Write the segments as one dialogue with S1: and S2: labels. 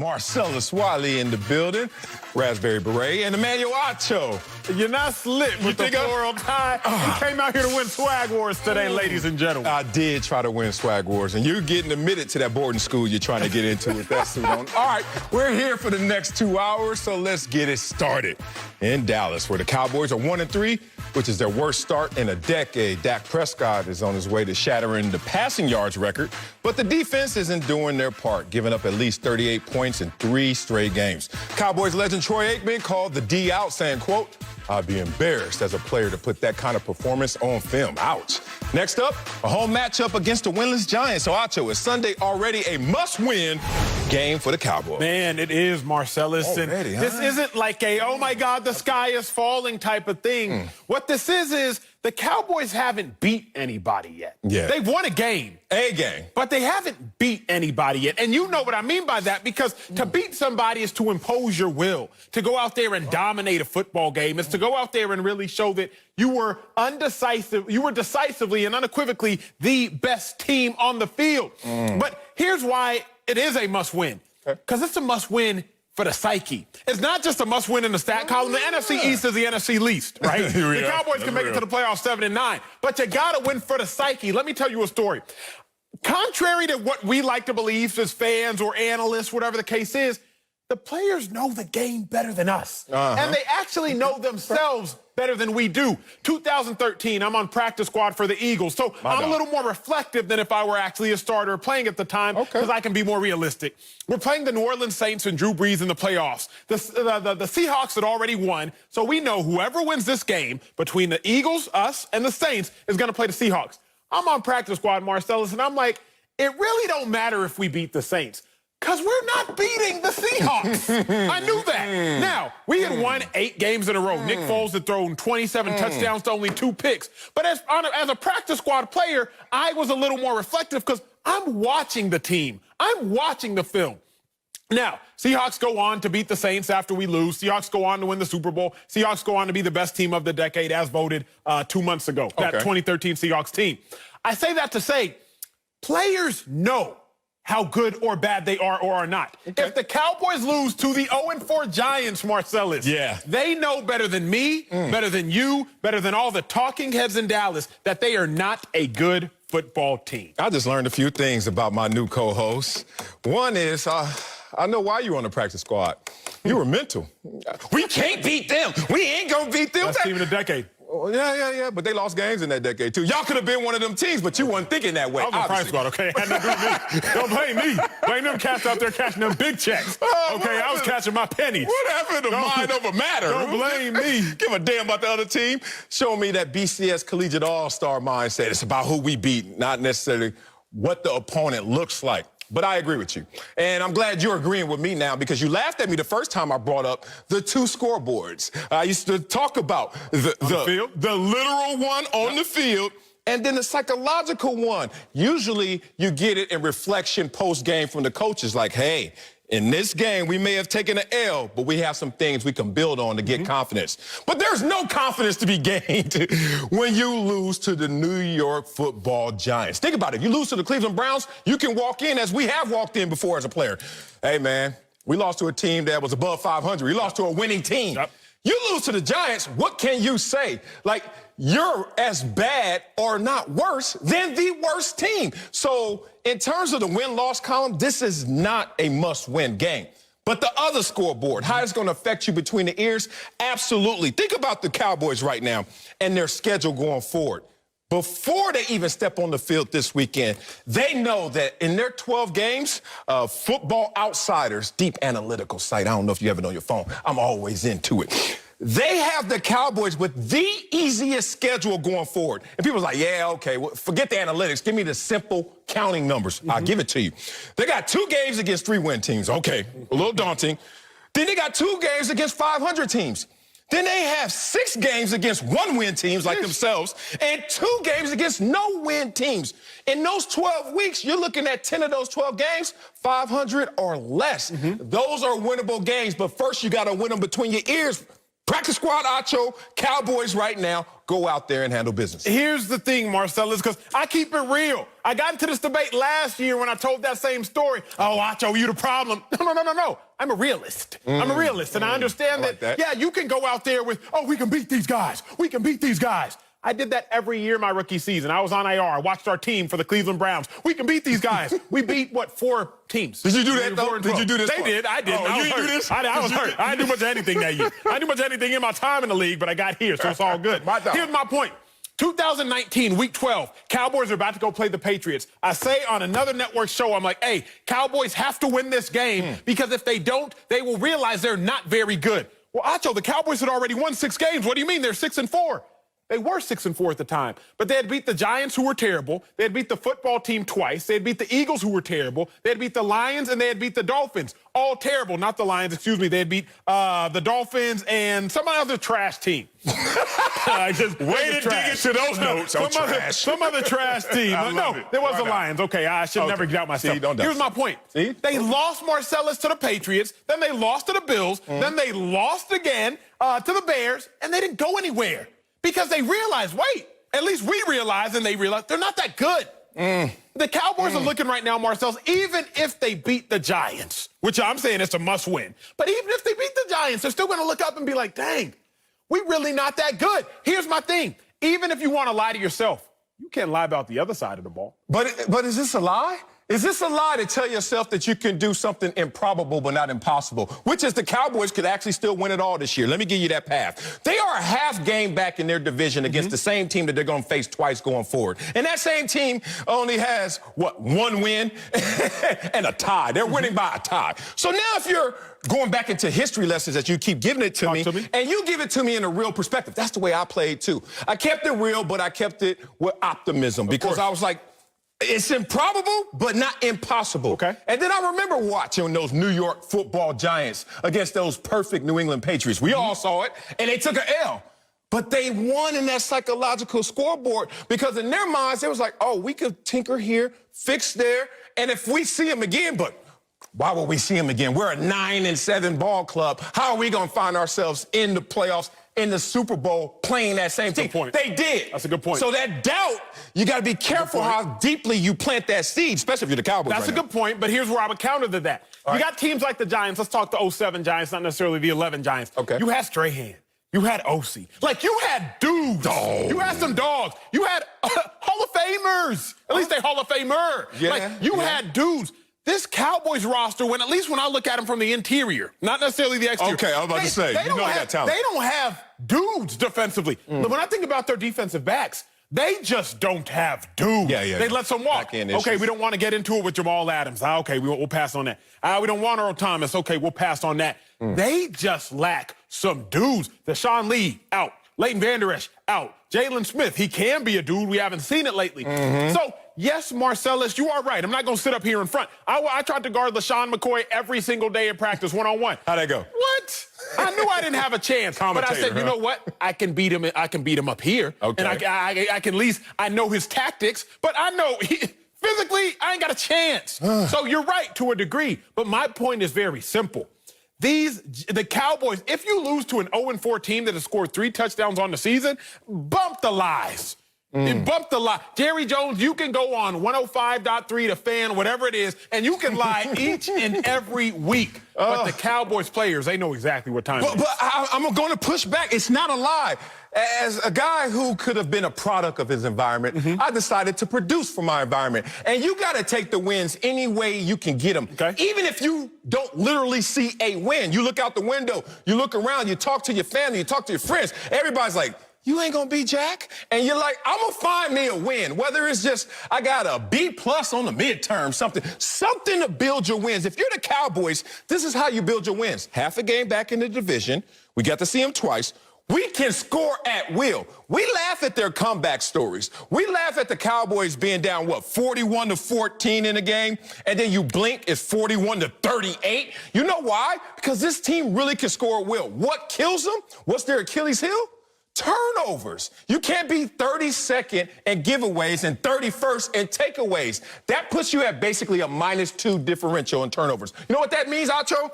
S1: Marcellus Wiley in the building, Raspberry Beret, and Emmanuel Acho.
S2: You're not slick with the floral tie. You came out here to win Swag Wars today, ladies and gentlemen.
S1: I did try to win Swag Wars, and you're getting admitted to that boarding school you're trying to get into with that suit on. All right, we're here for the next 2 hours, so let's get it started. In Dallas, where the Cowboys are 1-3, which is their worst start in a decade. Dak Prescott is on his way to shattering the passing yards record, but the defense isn't doing their part, giving up at least 38 points in 3 straight games. Cowboys legend Troy Aikman called the D out, saying, quote, "I'd be embarrassed as a player to put that kind of performance on film." Ouch. Next up, a home matchup against the winless Giants. So, Acho, is Sunday already a must-win game for the Cowboys?
S2: Man, it is, Marcellus.
S1: Already,
S2: and this isn't like a, oh, my God, the sky is falling type of thing. What this is the Cowboys haven't beat anybody yet.
S1: Yeah.
S2: They've won a game. But they haven't beat anybody yet. And you know what I mean by that, because to beat somebody is to impose your will. To go out there and dominate a football game is to go out there and really show that you were decisively and unequivocally the best team on the field. But here's why it is a must-win. Because it's a must-win for the psyche. It's not just a must-win in the stat column. The NFC East is the NFC least, right? The Cowboys can make it to the playoffs 7-9. But you got to win for the psyche. Let me tell you a story. Contrary to what we like to believe as fans or analysts, whatever the case is, the players know the game better than us. And they actually know themselves better than we do. 2013, I'm on practice squad for the Eagles. So I'm a little more reflective than if I were actually a starter playing at the time, because I can be more realistic. We're playing the New Orleans Saints and Drew Brees in the playoffs. The Seahawks had already won, so we know whoever wins this game between the Eagles, us, and the Saints is going to play the Seahawks. I'm on practice squad, Marcellus, and I'm like, it really don't matter if we beat the Saints, because we're not beating the Seahawks. I knew that. Now, we had won 8 games in a row. Nick Foles had thrown 27 touchdowns to only 2 picks. But as a practice squad player, I was a little more reflective because I'm watching the team. I'm watching the film. Now, Seahawks go on to beat the Saints after we lose. Seahawks go on to win the Super Bowl. Seahawks go on to be the best team of the decade as voted 2 months ago, that 2013 Seahawks team. I say that to say players know how good or bad they are or are not. If the Cowboys lose to the 0-4 Giants, Marcellus, they know better than me, better than you, better than all the talking heads in Dallas, that they are not a good football team.
S1: I just learned a few things about my new co-host. One is, I know why you were on the practice squad. You were mental. We can't beat them. We ain't gonna beat them.
S2: Best team in the decade.
S1: Oh, yeah, but they lost games in that decade, too. Y'all could have been one of them teams, but you wasn't thinking that way.
S2: I was on practice squad, okay? Had nothing to do with me. Don't blame me. Blame them cats out there catching them big checks. Okay, I was catching my pennies.
S1: Whatever, the mind over matter.
S2: Don't blame me.
S1: Give a damn about the other team. Show me that BCS collegiate all-star mindset. It's about who we beat, not necessarily what the opponent looks like. But I agree with you. And I'm glad you're agreeing with me now, because you laughed at me the first time I brought up the 2 scoreboards. I used to talk about the literal one on the field, and then the psychological one. Usually you get it in reflection post-game from the coaches, like, hey, in this game, we may have taken an L, but we have some things we can build on to get confidence. But there's no confidence to be gained when you lose to the New York Football Giants. Think about it. You lose to the Cleveland Browns, you can walk in, as we have walked in before as a player. Hey, man, we lost to a team that was above 500. We lost to a winning team. You lose to the Giants, what can you say? Like, you're as bad or not worse than the worst team. So in terms of the win-loss column, this is not a must-win game. But the other scoreboard, how it's going to affect you between the ears, absolutely. Think about the Cowboys right now and their schedule going forward. Before they even step on the field this weekend, they know that in their 12 games, Football Outsiders, deep analytical site, I don't know if you have it on your phone, I'm always into it. They have the Cowboys with the easiest schedule going forward. And people's like, yeah, okay, well, forget the analytics. Give me the simple counting numbers. I'll give it to you. They got 2 games against 3-win teams. Okay, a little daunting. Then they got 2 games against 500 teams. Then they have 6 games against 1-win teams like themselves and 2 games against no-win teams. In those 12 weeks, you're looking at 10 of those 12 games, 500 or less. Those are winnable games, but first you got to win them between your ears. Practice squad, Acho, Cowboys right now, go out there and handle business.
S2: Here's the thing, Marcellus, because I keep it real. I got into this debate last year when I told that same story. Oh, Acho, you the problem. No. I'm a realist. I'm a realist, and I understand that, yeah, you can go out there with, oh, we can beat these guys. We can beat these guys. I did that every year my rookie season. I was on IR. I watched our team for the Cleveland Browns. We can beat these guys. We beat, what, 4 teams?
S1: Did you do that, though? Did you do this?
S2: They did. I did.
S1: Oh, you didn't do this?
S2: I was hurt. I didn't do much of anything that year. I didn't do much of anything in my time in the league, but I got here, so it's all good. Here's my point. 2019, Week 12, Cowboys are about to go play the Patriots. I say on another network show, I'm like, hey, Cowboys have to win this game because if they don't, they will realize they're not very good. Well, Acho, the Cowboys had already won 6 games. What do you mean? They're 6-4. They were 6-4 at the time, but they had beat the Giants, who were terrible. They had beat the football team twice. They had beat the Eagles, who were terrible. They had beat the Lions, and they had beat the Dolphins. All terrible. Not the Lions, excuse me. They had beat the Dolphins and some other trash team.
S1: Way to dig into those notes.
S2: Some other trash team. No, there was the Lions. Okay, I should never get out myself. Here's my point. They lost Marcellus to the Patriots, then they lost to the Bills, then they lost again to the Bears, and they didn't go anywhere. Because they realize, wait, at least we realize, and they realize they're not that good. The Cowboys are looking right now, Marcellus, even if they beat the Giants, which I'm saying it's a must-win, but even if they beat the Giants, they're still going to look up and be like, dang, we really not that good. Here's my thing. Even if you want to lie to yourself, you can't lie about the other side of the ball.
S1: But is this a lie? Is this a lie to tell yourself that you can do something improbable but not impossible, which is the Cowboys could actually still win it all this year? Let me give you that path. They are a half game back in their division against the same team that they're going to face twice going forward. And that same team only has, what, 1 win and a tie. They're winning by a tie. So now if you're going back into history lessons that you keep giving it to me, and you give it to me in a real perspective, that's the way I played too. I kept it real, but I kept it with optimism because I was like, it's improbable, but not impossible.
S2: Okay.
S1: And then I remember watching those New York football Giants against those perfect New England Patriots. We all saw it, and they took an L. But they won in that psychological scoreboard because in their minds, it was like, oh, we could tinker here, fix there, and if we see them again, but why would we see them again? We're a 9-7 ball club. How are we going to find ourselves in the playoffs, in the Super Bowl, playing that same team?
S2: Point.
S1: They did.
S2: That's a good point.
S1: So that doubt, you got to be careful how deeply you plant that seed, especially if you're the Cowboys.
S2: That's a good point, but here's where I would counter to that. You got teams like the Giants. Let's talk the 07 Giants, not necessarily the 11 Giants.
S1: Okay.
S2: You had Strahan. You had OC. Like, you had dudes. You had some dogs. You had Hall of Famers. At least they Hall of Famer. Like, you had dudes. This Cowboys roster, when I look at them from the interior, not necessarily the exterior.
S1: Okay, I was about to say, you know they got talent.
S2: They don't have dudes defensively. But when I think about their defensive backs, they just don't have dudes. They let some walk. Okay, we don't want to get into it with Jamal Adams. Okay, we'll pass on that. We don't want Earl Thomas. Okay, we'll pass on that. They just lack some dudes. Deshaun Lee, out. Leighton Vander Esch, out. Jalen Smith, he can be a dude. We haven't seen it lately. So, yes, Marcellus, you are right. I'm not going to sit up here in front. I tried to guard LaShawn McCoy every single day in practice, one-on-one.
S1: How'd that go?
S2: What? I knew I didn't have a chance. But I said, you know what? I can beat him. I can beat him up here.
S1: Okay.
S2: And I can at least, I know his tactics, but I know physically, I ain't got a chance. So you're right to a degree. But my point is very simple. The Cowboys, if you lose to an 0-4 team that has scored 3 touchdowns on the season, bump the lies. Bump the lie. Jerry Jones, you can go on 105.3 to Fan, whatever it is, and you can lie each and every week. But the Cowboys players, they know exactly what time it is.
S1: But I'm going to push back. It's not a lie. As a guy who could have been a product of his environment, I decided to produce for my environment. And you got to take the wins any way you can get them. Even if you don't literally see a win. You look out the window, you look around, you talk to your family, you talk to your friends. Everybody's like, you ain't gonna beat Jack? And you're like, I'm gonna find me a win. Whether it's just, I got a B+ on the midterm, something to build your wins. If you're the Cowboys, this is how you build your wins. Half a game back in the division. We got to see them twice. We can score at will. We laugh at their comeback stories. We laugh at the Cowboys being down, 41-14 in a game, and then you blink, it's 41-38. You know why? Because this team really can score at will. What kills them? What's their Achilles heel? Turnovers. You can't be 32nd in giveaways and 31st in takeaways. That puts you at basically a -2 differential in turnovers. You know what that means, Acho?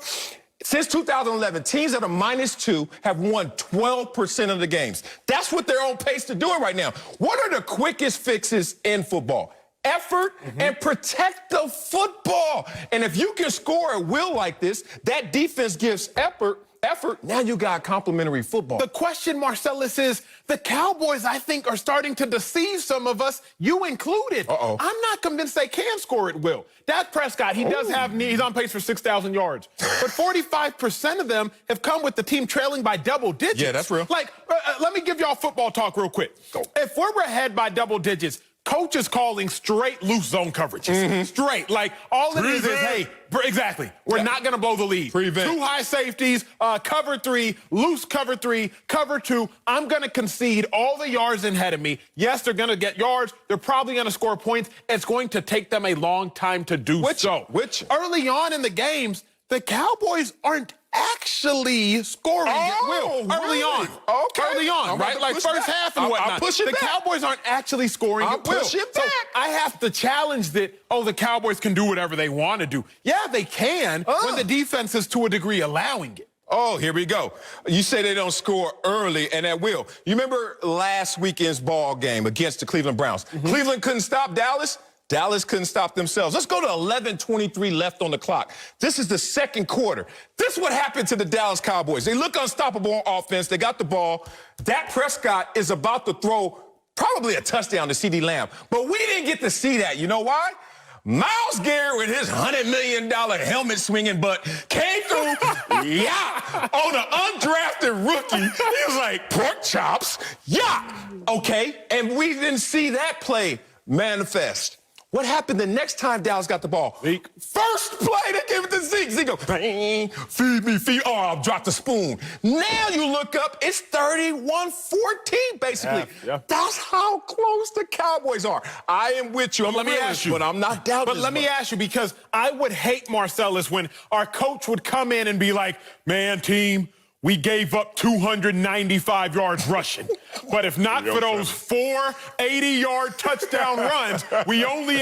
S1: Since 2011, teams that are -2 have won 12% of the games. That's what they're on pace to doing right now. What are the quickest fixes in football? Effort and protect the football. And if you can score at will like this, that defense gives effort. Now you got complimentary football.
S2: The question, Marcellus, is the Cowboys, I think, are starting to deceive some of us, you included. I'm not convinced they can score at will. Dak Prescott, he does have he's on pace for 6,000 yards. But 45% of them have come with the team trailing by double digits.
S1: Yeah, that's real.
S2: Like, let me give y'all football talk real quick.
S1: Go.
S2: If we're ahead by double digits, coach is calling straight loose zone coverages. Straight. Like, all it is, hey, exactly. We're not going to blow the lead.
S1: Prevent.
S2: 2 high safeties, cover 3, loose cover 3, cover 2. I'm going to concede all the yards ahead of me. Yes, they're going to get yards. They're probably going to score points. It's going to take them a long time to do so. Early on in the games, the Cowboys aren't actually scoring at will. Early on.
S1: Okay.
S2: Early on, right? Like first half and whatnot.
S1: I'll push it
S2: the
S1: back.
S2: Cowboys aren't actually scoring at will.
S1: Push it back.
S2: So I have to challenge that, the Cowboys can do whatever they want to do. Yeah, they can when the defense is to a degree allowing it.
S1: Here we go. You say they don't score early and at will. You remember last weekend's ball game against the Cleveland Browns? Cleveland couldn't stop Dallas. Dallas couldn't stop themselves. Let's go to 11:23 left on the clock. This is the second quarter. This is what happened to the Dallas Cowboys. They look unstoppable on offense. They got the ball. Dak Prescott is about to throw probably a touchdown to CeeDee Lamb. But we didn't get to see that. You know why? Myles Garrett with his $100 million helmet swinging butt came through, on an undrafted rookie. He was like, pork chops, okay. And we didn't see that play manifest. What happened the next time Dallas got the ball?
S2: Zeke.
S1: First play, they gave it to Zeke. Zeke go, bang, feed me, feed. Oh, I'll drop the spoon. Now you look up, it's 31-14, basically.
S2: Yeah.
S1: That's how close the Cowboys are. I am with you. Let me ask you. But I'm not doubting.
S2: But let me ask you, because I would hate, Marcellus, when our coach would come in and be like, man, team, we gave up 295 yards rushing. But if not for those 4 80-yard touchdown runs, we only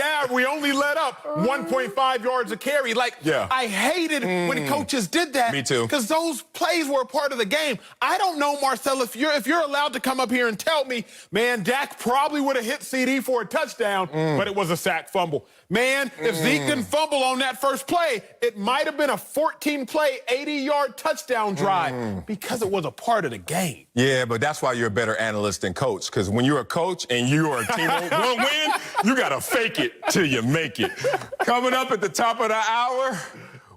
S2: let up 1.5 yards a carry. Like, I hated when coaches did that.
S1: Me too.
S2: Because those plays were a part of the game. I don't know, Marcel, if you're allowed to come up here and tell me, man, Dak probably would have hit CD for a touchdown, but it was a sack fumble. Man, if Zeke didn't fumble on that first play, it might have been a 14-play, 80-yard touchdown drive because it was a part of the game.
S1: Yeah, but that's why you're a better analyst than coach, because when you're a coach and you are a team one win, you got to fake it till you make it. Coming up at the top of the hour,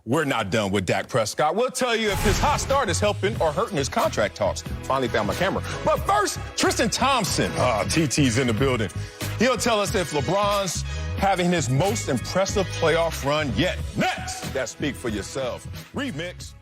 S1: we're not done with Dak Prescott. We'll tell you if his hot start is helping or hurting his contract talks. Finally found my camera. But first, Tristan Thompson. TT's in the building. He'll tell us if LeBron's having his most impressive playoff run yet. Next, that Speak for Yourself remix.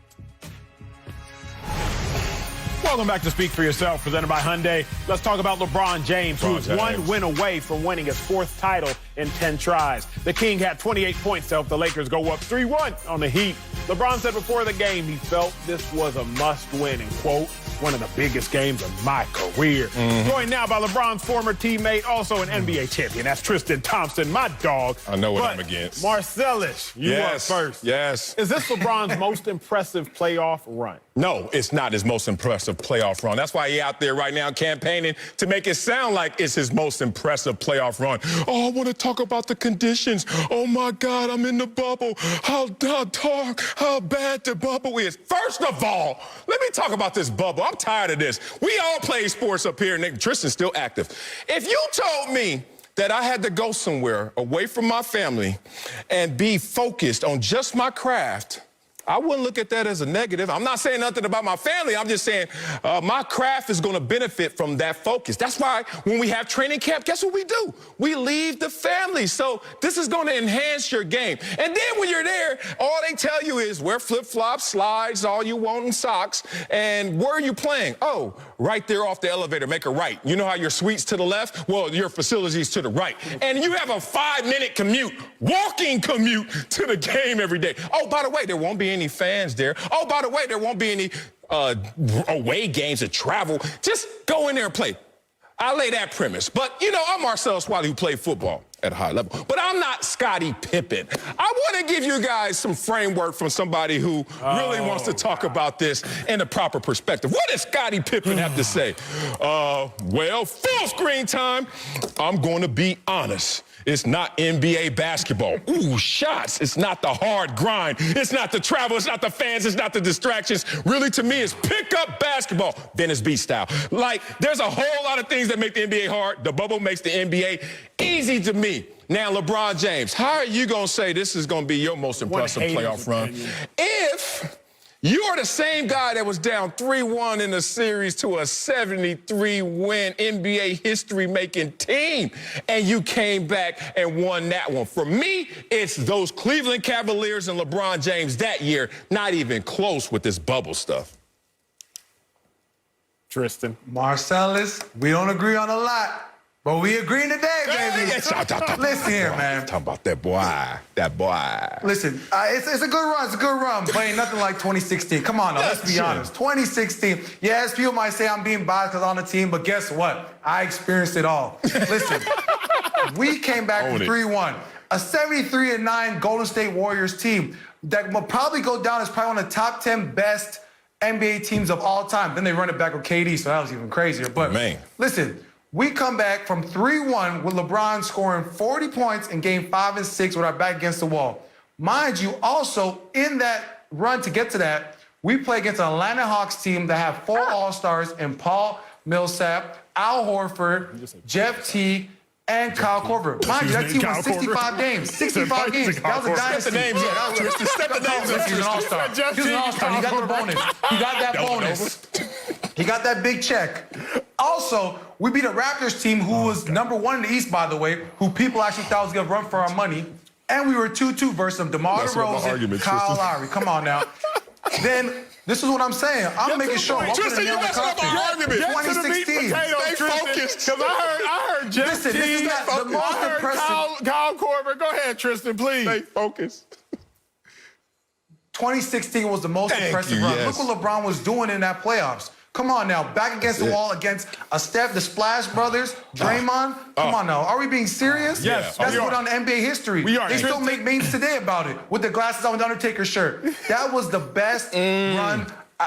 S2: Welcome back to Speak for Yourself, presented by Hyundai. Let's talk about LeBron James, who's 1 win away from winning his 4th title in 10 tries. The King had 28 points to help the Lakers go up 3-1 on the Heat. LeBron said before the game he felt this was a must-win and, quote, one of the biggest games of my career. Joined now by LeBron's former teammate, also an NBA champion. That's Tristan Thompson, my dog.
S1: I know what I'm against.
S2: Marcellus, you are first.
S1: Yes.
S2: Is this LeBron's most impressive playoff run?
S1: No, it's not his most impressive playoff run. That's why he's out there right now campaigning to make it sound like it's his most impressive playoff run. Oh, I want to talk about the conditions. Oh, my God, I'm in the bubble. How dark, how bad the bubble is. First of all, let me talk about this bubble. I'm tired of this. We all play sports up here, and Tristan's still active. If you told me that I had to go somewhere away from my family and be focused on just my craft, I wouldn't look at that as a negative. I'm not saying nothing about my family. I'm just saying my craft is going to benefit from that focus. That's why when we have training camp, guess what we do? We leave the family. So this is going to enhance your game. And then when you're there, all they tell you is wear flip-flops, slides, all you want, and socks. And where are you playing? Oh, right there off the elevator, make a right. You know how your suite's to the left? Well, your facility's to the right. And you have a 5-minute commute, walking commute to the game every day. Oh, by the way, there won't be any fans there. Oh, by the way, there won't be any away games or travel. Just go in there and play. I lay that premise. But, you know, I'm Marcellus Wiley who played football. at a high level. But I'm not Scottie Pippen. I want to give you guys some framework from somebody who really wants to talk about this in the proper perspective. What does Scottie Pippen have to say? Well, full screen time. I'm going to be honest. It's not NBA basketball. Ooh, shots. It's not the hard grind. It's not the travel. It's not the fans. It's not the distractions. Really, to me, it's pick-up basketball. Venice Beach style. Like, there's a whole lot of things that make the NBA hard. The bubble makes the NBA easy to me. Now, LeBron James, how are you going to say this is going to be your most impressive playoff run if you are the same guy that was down 3-1 in the series to a 73-win NBA history-making team, and you came back and won that one? For me, it's those Cleveland Cavaliers and LeBron James that year, not even close with this bubble stuff.
S2: Tristan.
S3: Marcellus, we don't agree on a lot, but we agreeing today, baby. Listen here, man.
S1: Talking about that boy.
S3: Listen, it's a good run. It's a good run, but ain't nothing like 2016. Come on now, let's be honest. 2016, yes, people might say I'm being biased because I'm on the team, but guess what? I experienced it all. Listen, we came back from 3-1. A 73-9 Golden State Warriors team that will probably go down as probably one of the top 10 best NBA teams of all time. Then they run it back with KD, so that was even crazier. But listen, we come back from 3-1 with LeBron scoring 40 points in Game 5 and 6 with our back against the wall. Mind you, also in that run to get to that, we play against an Atlanta Hawks team that have 4 All-Stars in Paul Millsap, Al Horford, Jeff Teague, and Kyle Korver. Mind you, that team won 65 games. 65 games. That was a dynasty.
S1: Step the names.
S3: He's an All-Star. He's an All-Star. He got the bonus. He got that bonus. He got that big check. Also, we beat a Raptors team who was #1 in the East, by the way, who people actually thought was going to run for our money. And we were 2-2 versus them. DeMar DeRozan, Kyle Lowry. Come on now. Then, this is what I'm saying. I'm making sure.
S1: Tristan, you messing up my argument.
S3: 2016.
S1: Stay focused.
S2: Because I heard Jeff
S3: Listen, this is not the most impressive.
S2: Kyle Korver. Go ahead, Tristan, please.
S1: Stay focused.
S3: 2016 was the most impressive run. Look what LeBron was doing in that playoffs. Come on now, back against the wall against the Splash Brothers, Draymond. Come on now, are we being serious?
S2: Yes.
S3: That's what on NBA history.
S2: We are.
S3: They still make memes today about it with the glasses on the Undertaker shirt. That was the best run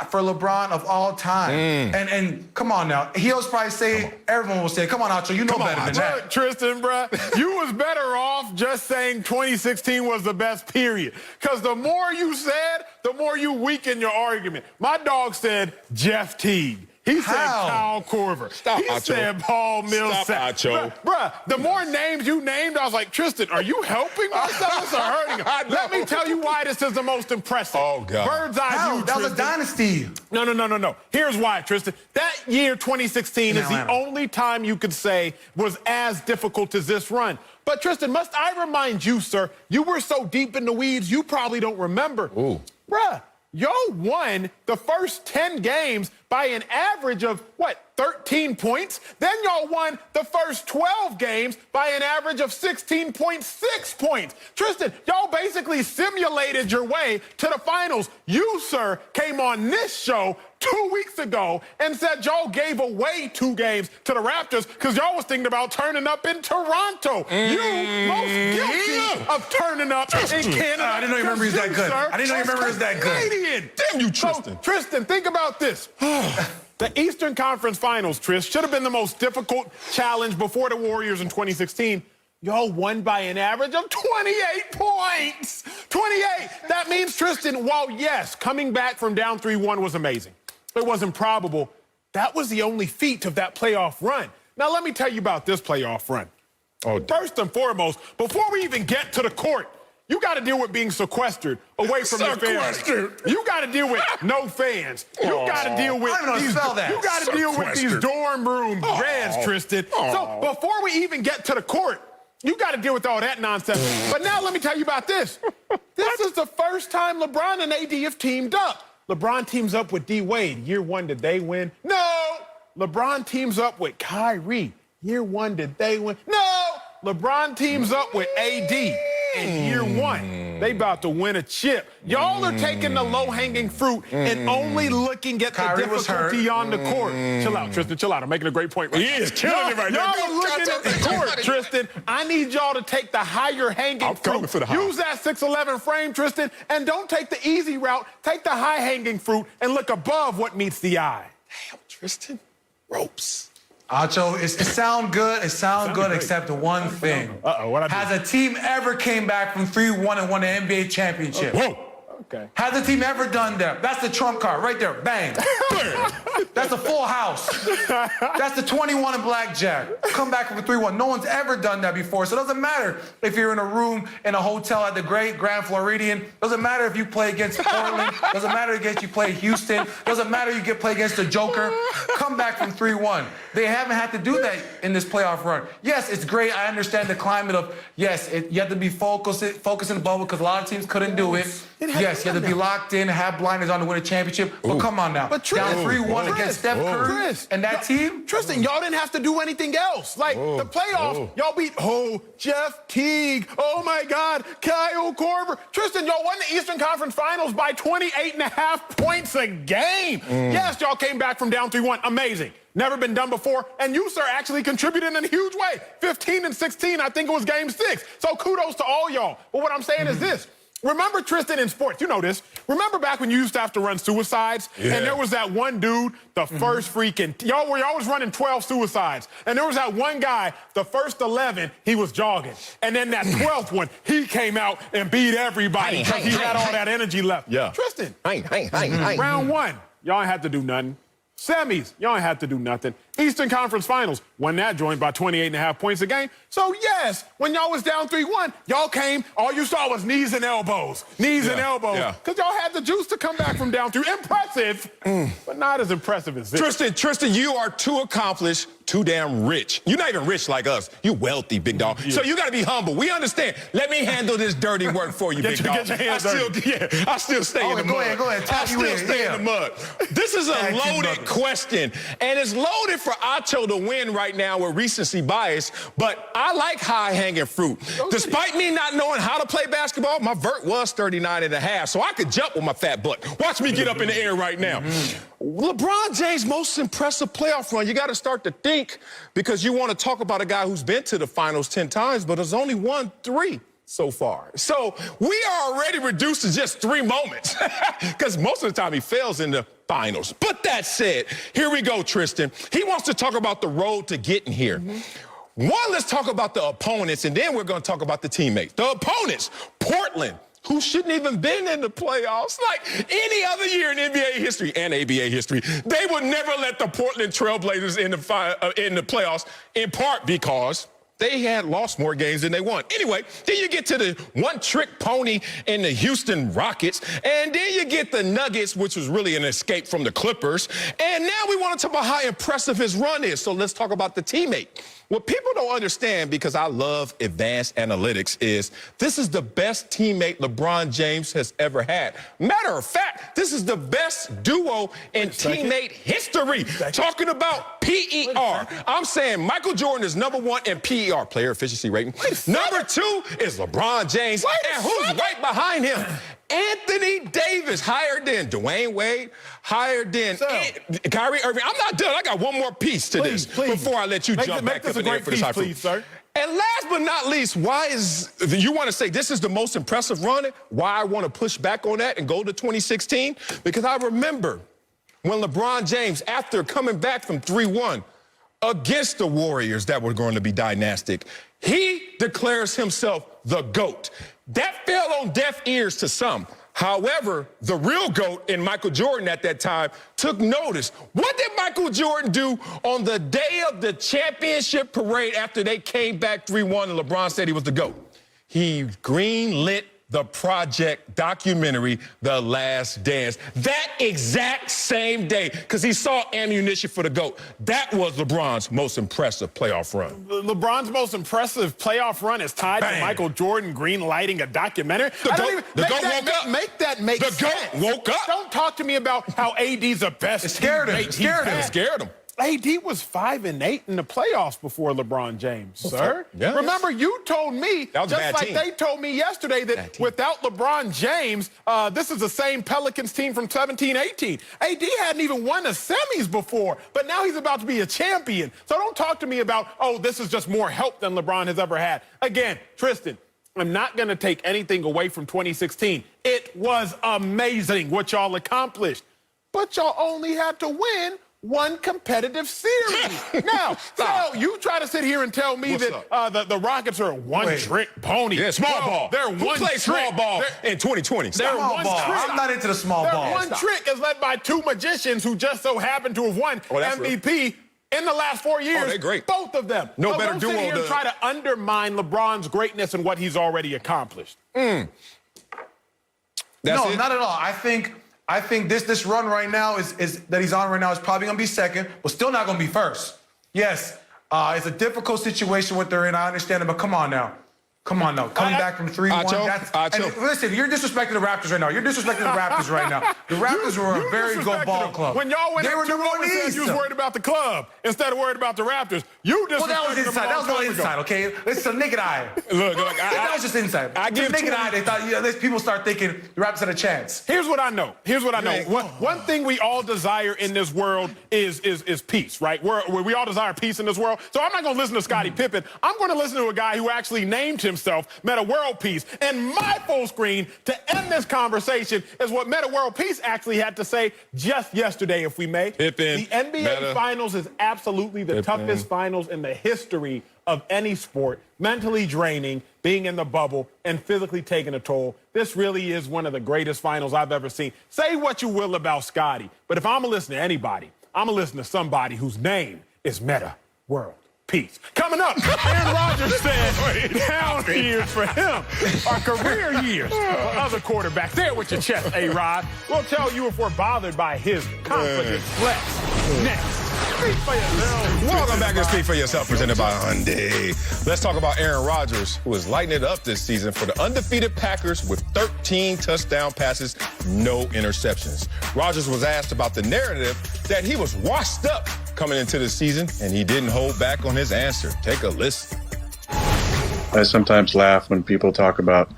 S3: for LeBron of all time. And come on now, he'll probably say, everyone will say, come on, Acho, you know better than that.
S2: Tristan, bruh, you was better off just saying 2016 was the best period. Because the more you said, the more you weaken your argument. My dog said Jeff Teague. He said Kyle Korver. He said Paul Millsap. Bruh, the more names you named, I was like, Tristan, are you helping Marcellus or hurting him? Let me tell you why this is the most impressive.
S1: Oh, God.
S2: Bird's eye view,
S3: That was a dynasty.
S2: No. Here's why, Tristan. That year, 2016, is the only time you could say was as difficult as this run. But, Tristan, must I remind you, sir, you were so deep in the weeds, you probably don't remember. Bruh, y'all won the first 10 games by an average of, 13 points? Then y'all won the first 12 games by an average of 16.6 points. Tristan, y'all basically simulated your way to the finals. You, sir, came on this show 2 weeks ago and said y'all gave away 2 games to the Raptors because y'all was thinking about turning up in Toronto. You most guilty of turning up in Canada.
S3: I didn't know your memory was that good. I didn't know your memory was that good.
S2: Canadian.
S1: Damn you, Tristan.
S2: So, Tristan, think about this. The Eastern Conference Finals, Trish, should have been the most difficult challenge before the Warriors in 2016. Y'all won by an average of 28 points. 28. That means, Tristan, while, yes, coming back from down 3-1 was amazing, it wasn't probable. That was the only feat of that playoff run. Now, let me tell you about this playoff run. First and foremost, before we even get to the court, you got to deal with being sequestered away from your fans. You got to deal with no fans. You got to deal with these. You got to deal with these dorm room reds, Tristan. So before we even get to the court, you got to deal with all that nonsense. But now let me tell you about this. This is the first time LeBron and AD have teamed up. LeBron teams up with D. Wade. Year 1, did they win? No. LeBron teams up with Kyrie. Year 1, did they win? No. LeBron teams up with AD in year 1. They about to win a chip. Y'all are taking the low-hanging fruit and only looking at
S3: Kyrie
S2: the difficulty on the court. Chill out, Tristan. Chill out. I'm making a great point right now.
S1: He is killing it right now.
S2: Y'all are looking at the court, Tristan. I need y'all to take the higher-hanging fruit.
S1: For the high.
S2: Use that 6'11" frame, Tristan, and don't take the easy route. Take the high-hanging fruit and look above what meets the eye.
S1: Damn, Tristan. Ropes.
S3: Acho, it sound good. It sound good,
S2: great.
S3: except one thing.
S2: What I do?
S3: Has a team ever came back from 3-1 and won an NBA championship?
S1: Whoa.
S2: Okay.
S3: Has a team ever done that? That's the trump card right there. Bang. That's the full house. That's the 21 in blackjack. Come back from a 3-1. No one's ever done that before. So it doesn't matter if you're in a room in a hotel at the great Grand Floridian. Doesn't matter if you play against Portland. Doesn't matter if you play Houston. Doesn't matter if you play against the Joker. Come back from 3-1. They haven't had to do that in this playoff run. Yes, it's great. I understand the climate of, yes, you have to be focused in the bubble because a lot of teams couldn't do it. Yes, you have to be locked in, have blinders on to win a championship. But come on now.
S2: But
S3: down 3-1 against Steph Curry and that team.
S2: Tristan, y'all didn't have to do anything else. Like, the playoffs, y'all beat, Jeff Teague. Oh, my God, Kyle Korver. Tristan, y'all won the Eastern Conference Finals by 28.5 points a game. Yes, y'all came back from down 3-1. Amazing. Never been done before. And you, sir, actually contributed in a huge way. 15 and 16, I think it was game 6. So kudos to all y'all. But what I'm saying is this. Remember, Tristan, in sports, you know this. Remember back when you used to have to run suicides? Yeah. And there was that one dude, the first freaking, y'all was running 12 suicides. And there was that one guy, the first 11, he was jogging. And then that 12th one, he came out and beat everybody because he had all that energy left.
S1: Yeah.
S2: Tristan,
S1: Hang.
S2: round 1, y'all ain't had to do nothing. Semis, y'all ain't had to do nothing. Eastern Conference Finals, won that joint by 28.5 points a game. So, yes, when y'all was down 3-1, y'all came, all you saw was knees and elbows. Knees and elbows. Because y'all had the juice to come back from down 3. Impressive, but not as impressive as this.
S1: Tristan, you are too accomplished, too damn rich. You're not even rich like us. You wealthy, big dog. So you got to be humble. We understand. Let me handle this dirty work for you, big dog.
S2: Get your hands dirty.
S1: I still stay in the mud.
S3: Go ahead.
S1: I still stay in the mud. This is a loaded question, and it's loaded for Acho to win right now with recency bias, but I like high-hanging fruit. Despite me not knowing how to play basketball, my vert was 39.5, so I could jump with my fat butt. Watch me get up in the air right now. LeBron James' most impressive playoff run, you got to start to think, because you want to talk about a guy who's been to the finals 10 times, but has only won 3 so far. So we are already reduced to just 3 moments, because most of the time he fails in the finals. But that said, here we go, Tristan. He wants to talk about the road to getting here. One, let's talk about the opponents, and then we're going to talk about the teammates. The opponents, Portland, who shouldn't even been in the playoffs. Like any other year in NBA history and ABA history, they would never let the Portland Trailblazers in the playoffs, in part because they had lost more games than they won. Anyway, then you get to the one-trick pony in the Houston Rockets, and then you get the Nuggets, which was really an escape from the Clippers. And now we want to talk about how impressive his run is. So let's talk about the teammate. What people don't understand, because I love advanced analytics, is this is the best teammate LeBron James has ever had. Matter of fact, this is the best duo in teammate history. Talking about PER. I'm saying Michael Jordan is #1 in PER, player efficiency rating. Number 2 is LeBron James. And who's right behind him? Anthony Davis, higher than Dwayne Wade, higher than Kyrie Irving. I'm not done. I got one more piece to this before I let you jump back up in there for this high fruit.
S2: Sir.
S1: And last but not least, why is you want to say this is the most impressive run? Why I want to push back on that and go to 2016? Because I remember when LeBron James, after coming back from 3-1 against the Warriors that were going to be dynastic, he declares himself the GOAT. That fell on deaf ears to some. However, the real GOAT in Michael Jordan at that time took notice. What did Michael Jordan do on the day of the championship parade after they came back 3-1 and LeBron said he was the GOAT? He green-lit the project documentary, The Last Dance, that exact same day, because he saw ammunition for the GOAT. That was LeBron's most impressive playoff run.
S2: LeBron's most impressive playoff run is tied to Michael Jordan green-lighting a documentary.
S1: The GOAT woke up.
S2: Make that make sense.
S1: The GOAT woke up.
S2: Don't talk to me about how AD's the best.
S3: It scared him.
S1: It scared him.
S2: AD was 5-8 in the playoffs before LeBron James, sir.
S1: Yeah.
S2: Remember, you told me,
S1: that was a
S2: just
S1: bad
S2: like
S1: team.
S2: they told me yesterday, that without LeBron James, this is the same Pelicans team from 17-18. AD hadn't even won the semis before, but now he's about to be a champion. So don't talk to me about, oh, this is just more help than LeBron has ever had. Again, Tristan, I'm not going to take anything away from 2016. It was amazing what y'all accomplished, but y'all only had to win one competitive series. Now, so you try to sit here and tell me that the Rockets are a one-trick pony.
S1: Yeah, small ball.
S2: They're
S1: Who
S2: one
S1: played small ball in 2020?
S2: They're
S3: Small
S2: one
S3: ball.
S2: trick.
S3: I'm not into the small ball.
S2: One trick is led by two magicians who just so happen to have won MVP in the last 4 years.
S1: Oh, they're great.
S2: Both of them.
S1: No
S2: so
S1: better
S2: don't
S1: duo
S2: sit here and try to undermine LeBron's greatness and what he's already accomplished.
S3: No, not at all. I think this run right now is that he's on right now is probably going to be second, but still not going to be first. Yes, it's a difficult situation what they're in. I understand it, but come on now. Come on now. Coming back from 3-1. And listen, you're disrespecting the Raptors right now. You're disrespecting the Raptors right now. The Raptors were a very good ball club.
S2: When y'all went
S3: they were
S2: number one East, you was worried about the club instead of worried about the Raptors. You disrespected
S3: that was inside. That was no inside, okay? It's a naked eye.
S1: Look,
S3: that was just inside.
S1: I give
S3: naked eye. They thought people start thinking the Raptors had a chance.
S2: Here's what I know. One thing we all desire in this world is peace, right? We all desire peace in this world. So I'm not going to listen to Scottie Pippen. I'm going to listen to a guy who actually named himself Meta World Peace. And my full screen to end this conversation is what Meta World Peace actually had to say just yesterday, if we may.
S1: Pippen,
S2: the NBA Finals is absolutely the toughest finals in the history of any sport. Mentally draining, being in the bubble, and physically taking a toll. This really is one of the greatest finals I've ever seen. Say what you will about Scottie, but if I'm going to listen to anybody, I'm going to listen to somebody whose name is Meta World Peace. Coming up, Aaron Rodgers said down years for him are career years for other quarterbacks. Say it with your chest, A-Rod. We'll tell you if we're bothered by his confident flex. Next. Speak for yourself.
S1: Welcome back to Speak for Yourself, presented by Hyundai. Let's talk about Aaron Rodgers, who is lighting it up this season for the undefeated Packers with 13 touchdown passes, no interceptions. Rodgers was asked about the narrative that he was washed up coming into the season, and he didn't hold back on his answer. Take a listen.
S4: I sometimes laugh when people talk about,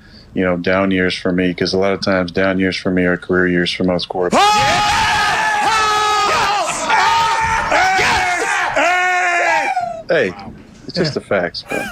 S4: down years for me, because a lot of times down years for me are career years for most quarterbacks. Hey, it's just the facts, man.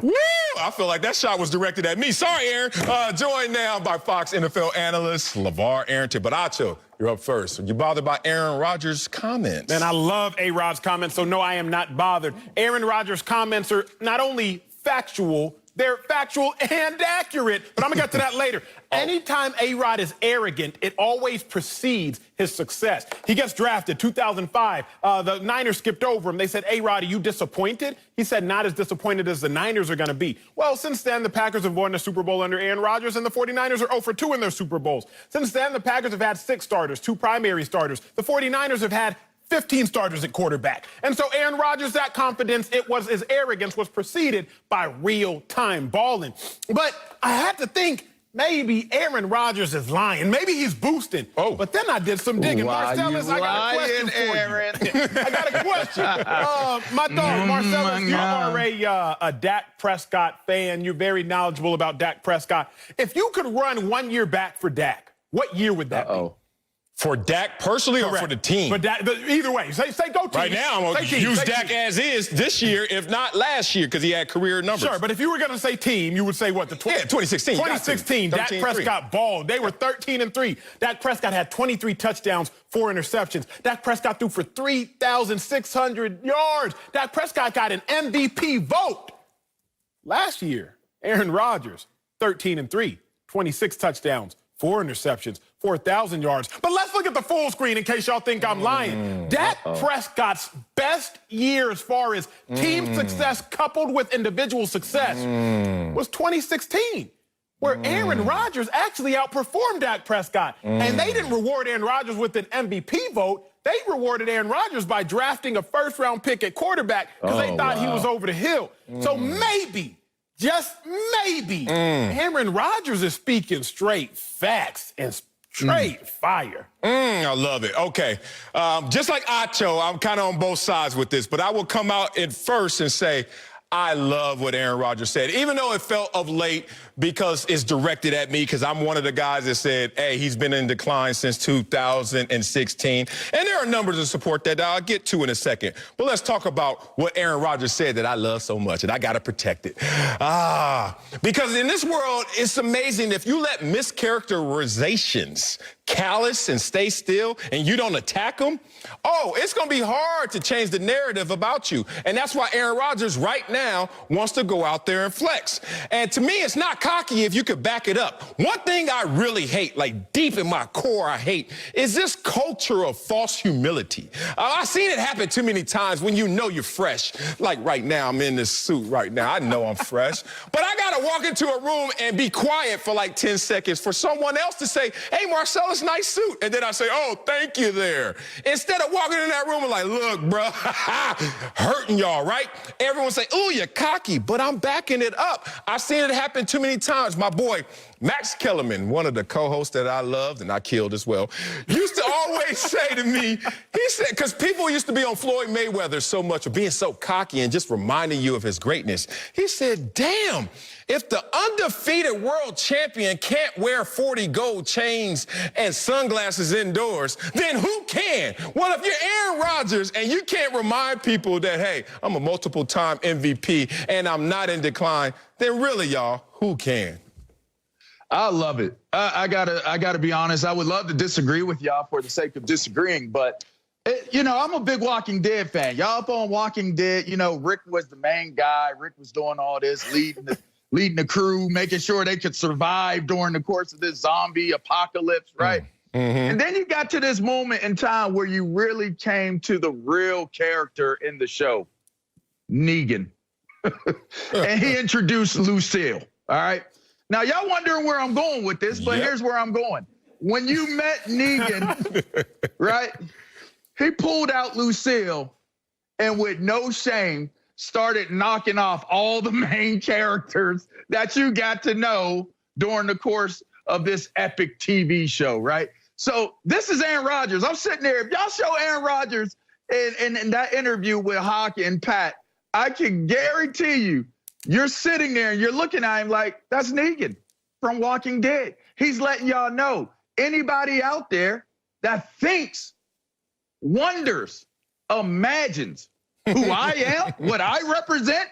S1: Woo! I feel like that shot was directed at me. Sorry, Aaron. Joined now by Fox NFL analyst LeVar Arrington. But Acho, you're up first. Are you bothered by Aaron Rodgers' comments?
S2: Man, I love A-Rod's comments, so no, I am not bothered. Aaron Rodgers' comments are not only factual, they're factual and accurate, but I'm going to get to that later. Anytime A-Rod is arrogant, it always precedes his success. He gets drafted 2005. The Niners skipped over him. They said, A-Rod, are you disappointed? He said, not as disappointed as the Niners are going to be. Well, since then, the Packers have won the Super Bowl under Aaron Rodgers, and the 49ers are 0-2 in their Super Bowls. Since then, the Packers have had 6 starters, 2 primary starters. The 49ers have had 15 starters at quarterback. And so Aaron Rodgers, that confidence, his arrogance was preceded by real-time balling. But I had to think, maybe Aaron Rodgers is lying. Maybe he's boosting.
S1: Oh.
S2: But then I did some digging. Marcellus, I got a question for
S5: Aaron?
S2: you. I got a question. My dog, Marcellus, you are a Dak Prescott fan. You're very knowledgeable about Dak Prescott. If you could run 1 year back for Dak, what year would that be?
S1: For Dak personally or for the team?
S2: For Dak, either way. Say go team.
S1: Right now, I'm going to use Dak as is this year, if not last year, because he had career numbers.
S2: Sure, but if you were going to say team, you would say what?
S1: 2016.
S2: 2016, Dak Prescott balled. They were 13-3. Dak Prescott had 23 touchdowns, 4 interceptions. Dak Prescott threw for 3,600 yards. Dak Prescott got an MVP vote. Last year, Aaron Rodgers, 13-3, 26 touchdowns, 4 interceptions, 4,000 yards. But let's look at the full screen in case y'all think I'm lying. Dak Prescott's best year as far as team success coupled with individual success was 2016, where Aaron Rodgers actually outperformed Dak Prescott. And they didn't reward Aaron Rodgers with an MVP vote. They rewarded Aaron Rodgers by drafting a first-round pick at quarterback because they thought he was over the hill. So maybe, just maybe, Aaron Rodgers is speaking straight facts and Straight fire.
S1: I love it. Okay. Just like Acho, I'm kind of on both sides with this, but I will come out in first and say, I love what Aaron Rodgers said, even though it felt of late because it's directed at me because I'm one of the guys that said, hey, he's been in decline since 2016. And there are numbers to support that I'll get to in a second. But let's talk about what Aaron Rodgers said that I love so much, and I got to protect it. Because in this world, it's amazing if you let mischaracterizations callous and stay still and you don't attack them, it's going to be hard to change the narrative about you. And that's why Aaron Rodgers right now wants to go out there and flex. And to me, it's not cocky if you could back it up. One thing I really hate, like deep in my core I hate, is this culture of false humility. I've seen it happen too many times when you know you're fresh. Like right now, I'm in this suit right now. I know I'm fresh. But I got to walk into a room and be quiet for like 10 seconds for someone else to say, hey, Marcellus, nice suit. And then I say, oh, thank you there. Instead of walking in that room and like, look, bro, hurting y'all, right? Everyone say, ooh, you're cocky, but I'm backing it up. I've seen it happen too many times. My boy, Max Kellerman, one of the co-hosts that I loved and I killed as well, used to always say to me, he said, because people used to be on Floyd Mayweather so much for being so cocky and just reminding you of his greatness. He said, damn, if the undefeated world champion can't wear 40 gold chains and sunglasses indoors, then who can? Well, if you're Aaron Rodgers and you can't remind people that, hey, I'm a multiple-time MVP and I'm not in decline, then really, y'all, who can?
S5: I love it. I gotta be honest. I would love to disagree with y'all for the sake of disagreeing, but I'm a big Walking Dead fan. Y'all up on Walking Dead. Rick was the main guy. Rick was doing all this, leading the crew, making sure they could survive during the course of this zombie apocalypse, right? Mm-hmm. And then you got to this moment in time where you really came to the real character in the show, Negan, and he introduced Lucille. All right. Now, y'all wondering where I'm going with this, but here's where I'm going. When you met Negan, right, he pulled out Lucille and with no shame started knocking off all the main characters that you got to know during the course of this epic TV show, right? So this is Aaron Rodgers. I'm sitting there. If y'all show Aaron Rodgers in that interview with Hawk and Pat, I can guarantee you, you're sitting there and you're looking at him like, that's Negan from Walking Dead. He's letting y'all know, anybody out there that thinks, wonders, imagines who I am, what I represent,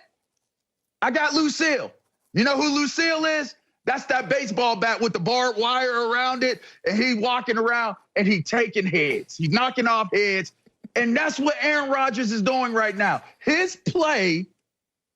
S5: I got Lucille. You know who Lucille is? That's that baseball bat with the barbed wire around it, and he walking around and he taking heads. He's knocking off heads, and that's what Aaron Rodgers is doing right now. His play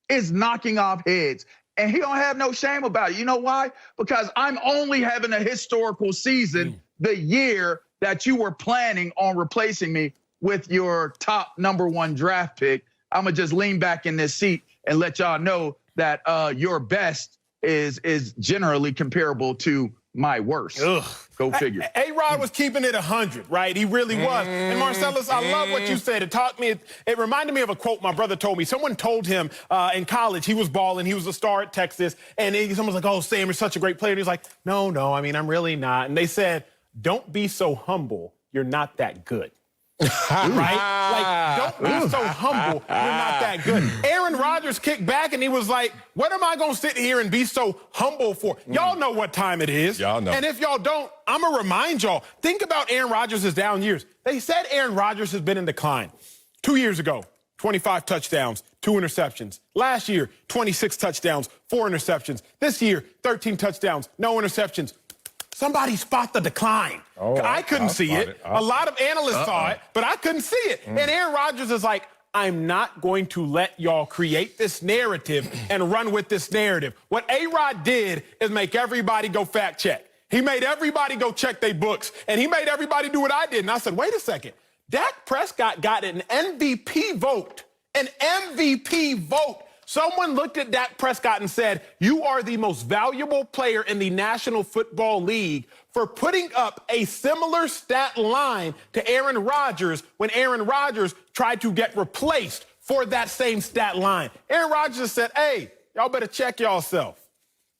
S5: is knocking off heads, and he don't have no shame about it. You know why? Because I'm only having a historical season the year that you were planning on replacing me with your top #1 draft pick. I'm going to just lean back in this seat and let y'all know that your best is generally comparable to my worst. Ugh. Go figure.
S2: A-Rod was keeping it 100, right? He really was. And Marcellus, I love what you said. It reminded me of a quote my brother told me. Someone told him in college, he was balling, he was a star at Texas, and someone's like, oh, Sam, you're such a great player. And he's like, no, I mean, I'm really not. And they said, don't be so humble, you're not that good. Right? Like, don't be so humble, you're not that good. Aaron Rodgers kicked back and he was like, what am I going to sit here and be so humble for? Y'all know what time it is.
S1: Y'all know.
S2: And if y'all don't, I'm going to remind y'all, think about Aaron Rodgers' down years. They said Aaron Rodgers has been in decline. 2 years ago, 25 touchdowns, 2 interceptions. Last year, 26 touchdowns, 4 interceptions. This year, 13 touchdowns, no interceptions. Somebody spot the decline. I couldn't see it. A lot of analysts saw it, but I couldn't see it. And Aaron Rodgers is like, I'm not going to let y'all create this narrative and run with this narrative. What A-Rod did is make everybody go fact check. He made everybody go check their books, and he made everybody do what I did. And I said, wait a second. Dak Prescott got an MVP vote. An MVP vote. Someone looked at Dak Prescott and said, you are the most valuable player in the National Football League for putting up a similar stat line to Aaron Rodgers when Aaron Rodgers tried to get replaced for that same stat line. Aaron Rodgers said, hey, y'all better check y'allself.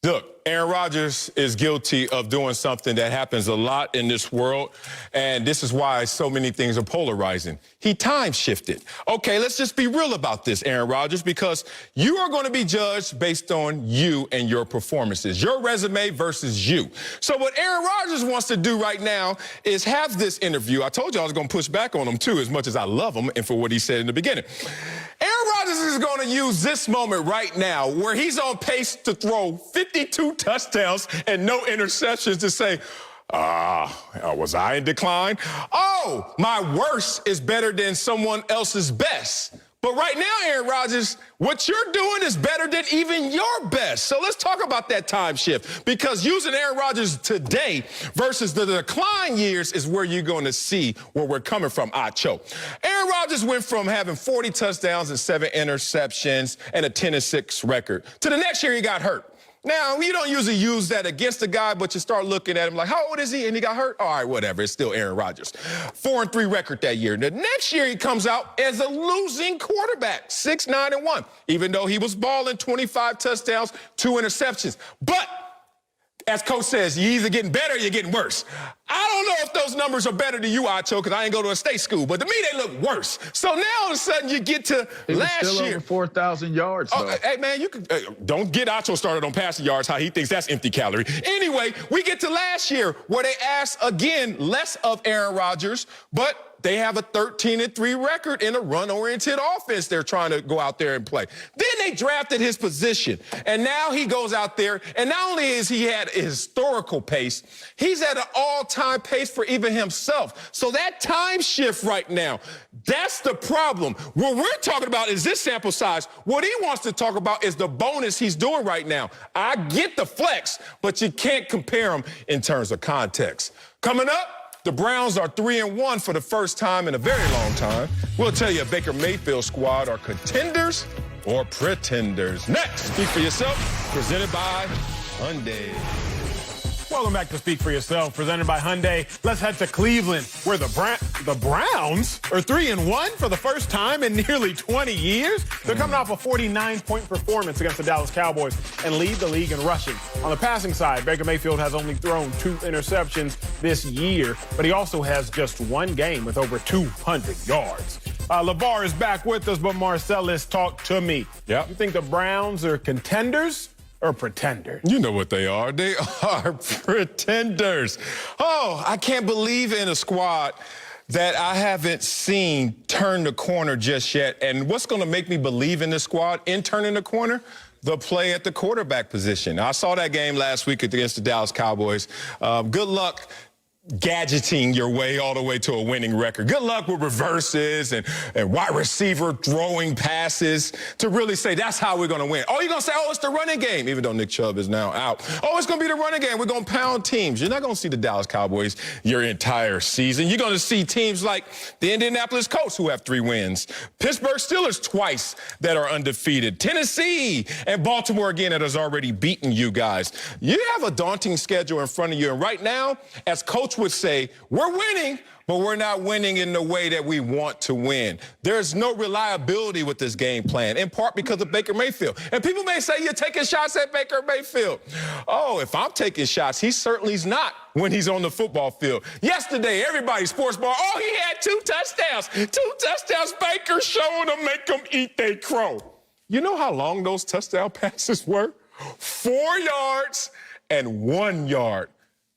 S1: Look, Aaron Rodgers is guilty of doing something that happens a lot in this world, and this is why so many things are polarizing. He time shifted. Okay, let's just be real about this, Aaron Rodgers, because you are going to be judged based on you and your performances, your resume versus you. So what Aaron Rodgers wants to do right now is have this interview. I told you I was going to push back on him, too, as much as I love him and for what he said in the beginning. Aaron Rodgers is going to use this moment right now where he's on pace to throw 52 touchdowns and no interceptions to say, was I in decline? Oh, my worst is better than someone else's best. But right now, Aaron Rodgers, what you're doing is better than even your best. So let's talk about that time shift, because using Aaron Rodgers today versus the decline years is where you're going to see where we're coming from, Acho. Aaron Rodgers went from having 40 touchdowns and 7 interceptions and a 10-6 record to the next year he got hurt. Now, you don't usually use that against a guy, but you start looking at him like, how old is he? And he got hurt? All right, whatever. It's still Aaron Rodgers. 4-3 record that year. The next year, he comes out as a losing quarterback, 6-9-1, even though he was balling 25 touchdowns, 2 interceptions. But as Coach says, you're either getting better or you're getting worse. I don't know if those numbers are better than you, Acho, because I ain't go to a state school, but to me, they look worse. So now all of a sudden you get to last
S5: still
S1: year.
S5: Over 4,000 yards, though.
S1: Hey, man, you can don't get Acho started on passing yards, how he thinks that's empty calorie. Anyway, we get to last year where they asked, again, less of Aaron Rodgers, but they have a 13-3 record in a run-oriented offense they're trying to go out there and play. Then they drafted his position, and now he goes out there, and not only is he at a historical pace, he's at an all-time pace for even himself. So that time shift right now, that's the problem. What we're talking about is this sample size. What he wants to talk about is the bonus he's doing right now. I get the flex, but you can't compare them in terms of context. Coming up, the Browns are 3-1 for the first time in a very long time. We'll tell you if Baker Mayfield's squad are contenders or pretenders. Next, Speak for Yourself, presented by Hyundai.
S2: Welcome back to Speak for Yourself, presented by Hyundai. Let's head to Cleveland, where the Browns are 3-1 for the first time in nearly 20 years. They're coming off a 49-point performance against the Dallas Cowboys and lead the league in rushing. On the passing side, Baker Mayfield has only thrown 2 interceptions this year, but he also has just 1 game with over 200 yards. LeVar is back with us, but Marcellus, talk to me.
S1: Yep.
S2: You think the Browns are contenders or pretenders?
S1: You know what they are. They are pretenders. Oh, I can't believe in a squad that I haven't seen turn the corner just yet. And what's going to make me believe in this squad in turning the corner? The play at the quarterback position. I saw that game last week against the Dallas Cowboys. Good luck gadgeting your way all the way to a winning record. Good luck with reverses and wide receiver throwing passes to really say that's how we're going to win. Oh, you're going to say, oh, it's the running game, even though Nick Chubb is now out. Oh, it's going to be the running game. We're going to pound teams. You're not going to see the Dallas Cowboys your entire season. You're going to see teams like the Indianapolis Colts, who have 3 wins, Pittsburgh Steelers twice that are undefeated, Tennessee and Baltimore again that has already beaten you guys. You have a daunting schedule in front of you. And right now, as Coach would say, we're winning, but we're not winning in the way that we want to win. There's no reliability with this game plan, in part because of Baker Mayfield. And people may say you're taking shots at Baker Mayfield. Oh, if I'm taking shots, he certainly is not when he's on the football field. Yesterday, everybody, sports bar, oh, he had 2 touchdowns. 2 touchdowns, Baker showing them, make them eat they crow. You know how long those touchdown passes were? 4 yards and 1 yard.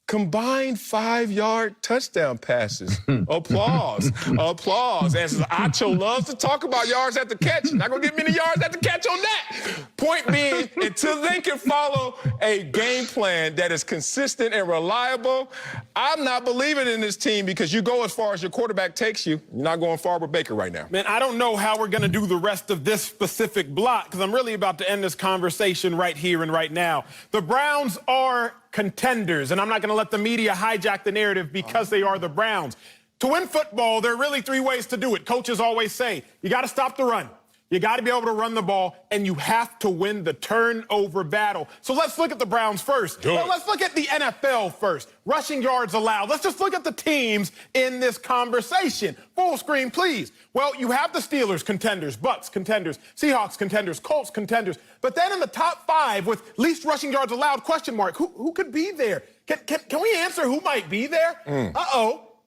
S1: Combined 5-yard touchdown passes. Applause. Applause. As Acho loves to talk about yards at the catch. Not going to get many yards at the catch on that. Point being, until they can follow a game plan that is consistent and reliable, I'm not believing in this team because you go as far as your quarterback takes you. You're not going far with Baker right now.
S2: Man, I don't know how we're going to do the rest of this specific block because I'm really about to end this conversation right here and right now. The Browns are contenders, and I'm not going to let the media hijack the narrative because they are the Browns. To win football, there are really 3 ways to do it. Coaches always say, you got to stop the run. You got to be able to run the ball, and you have to win the turnover battle. So let's look at the Browns first. Well, let's look at the NFL first. Rushing yards allowed. Let's just look at the teams in this conversation. Full screen, please. Well, you have the Steelers, contenders, Bucks, contenders, Seahawks, contenders, Colts, contenders. But then in the top 5 with least rushing yards allowed, question mark, who could be there? Can we answer who might be there?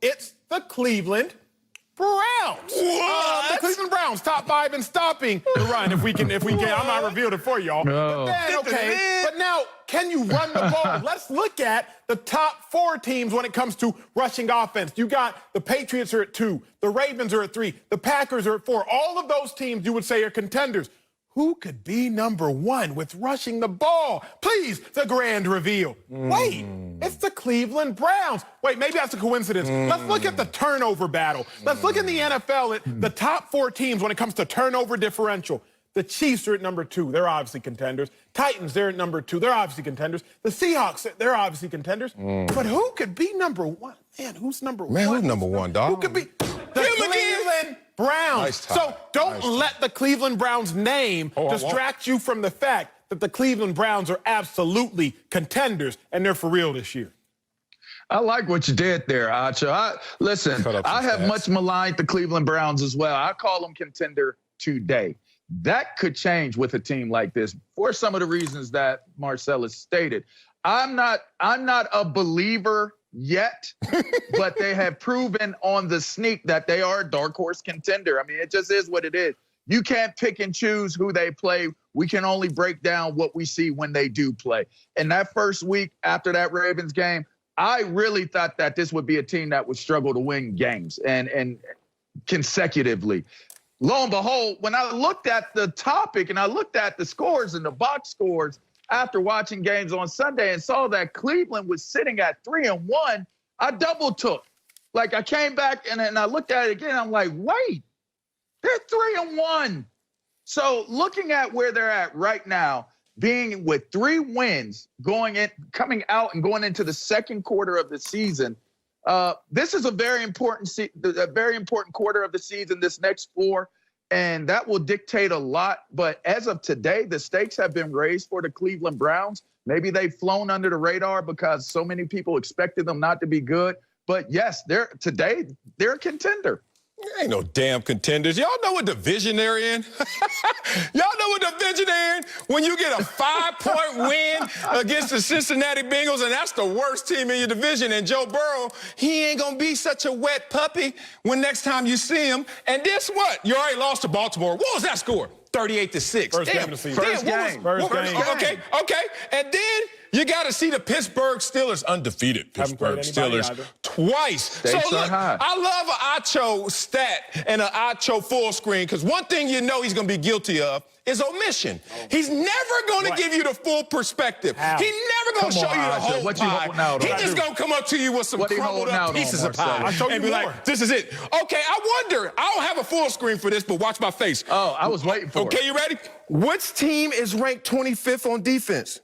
S2: It's the Cleveland Browns. The Cleveland Browns, top 5 in stopping the run. If we can, I'm not revealed it for y'all.
S5: No.
S2: But then, okay. But now, can you run the ball? Let's look at the top 4 teams when it comes to rushing offense. You got the Patriots are at 2, the Ravens are at 3, the Packers are at 4. All of those teams you would say are contenders. Who could be number 1 with rushing the ball? Please, the grand reveal. Wait, it's the Cleveland Browns. Wait, maybe that's a coincidence. Let's look at the turnover battle. Let's look in the NFL at the top 4 teams when it comes to turnover differential. The Chiefs are at number 2. They're obviously contenders. Titans, they're at number 2. They're obviously contenders. The Seahawks, they're obviously contenders. But who could be number 1? Man, who's number 1?
S1: Man, who's number 1, dog?
S2: Who could be? The Cleveland Browns.
S1: Nice tie.
S2: So don't
S1: Nice tie.
S2: let the Cleveland Browns name distract you from the fact that the Cleveland Browns are absolutely contenders, and they're for real this year.
S5: I like what you did there, Acho. Listen, I have much maligned the Cleveland Browns as well. I call them contender today. That could change with a team like this for some of the reasons that Marcellus stated. I'm not a believer yet, but they have proven on the sneak that they are a dark horse contender. I mean, it just is what it is. You can't pick and choose who they play. We can only break down what we see when they do play. And that first week after that Ravens game, I really thought that this would be a team that would struggle to win games and consecutively. Lo and behold, when I looked at the topic and I looked at the scores and the box scores after watching games on Sunday and saw that Cleveland was sitting at 3-1, I double took. Like, I came back and I looked at it again. I'm like, wait, they're 3-1. So looking at where they're at right now, being with 3 wins coming out and going into the second quarter of the season, this is a very important quarter of the season, this next 4, and that will dictate a lot. But as of today, the stakes have been raised for the Cleveland Browns. Maybe they've flown under the radar because so many people expected them not to be good. But yes, they're a contender.
S1: Ain't no damn contenders. Y'all know what division they're in? Y'all know what division they're in? When you get a 5-point win against the Cincinnati Bengals, and that's the worst team in your division, and Joe Burrow, he ain't going to be such a wet puppy when next time you see him. And guess what? You already lost to Baltimore. What was that score? 38-6.
S2: First game of the season.
S5: First game.
S1: Okay. And then you got to see the Pittsburgh Steelers, undefeated Pittsburgh Steelers, twice.
S5: Stakes
S1: So look,
S5: high.
S1: I love an Acho stat and an Acho full screen, because one thing you know he's going to be guilty of is omission. He's never going to give you the full perspective. He's never going to show you the whole
S5: What you
S1: pie.
S5: holding out on?
S1: He's just going to come up to you with some crumbled up pieces of pie
S2: I'll show you
S1: and be
S2: more.
S1: like, this is it. Okay, I wonder, I don't have a full screen for this, but watch my face.
S5: Oh, I was waiting for it.
S1: Okay, you ready? Which team is ranked 25th on defense?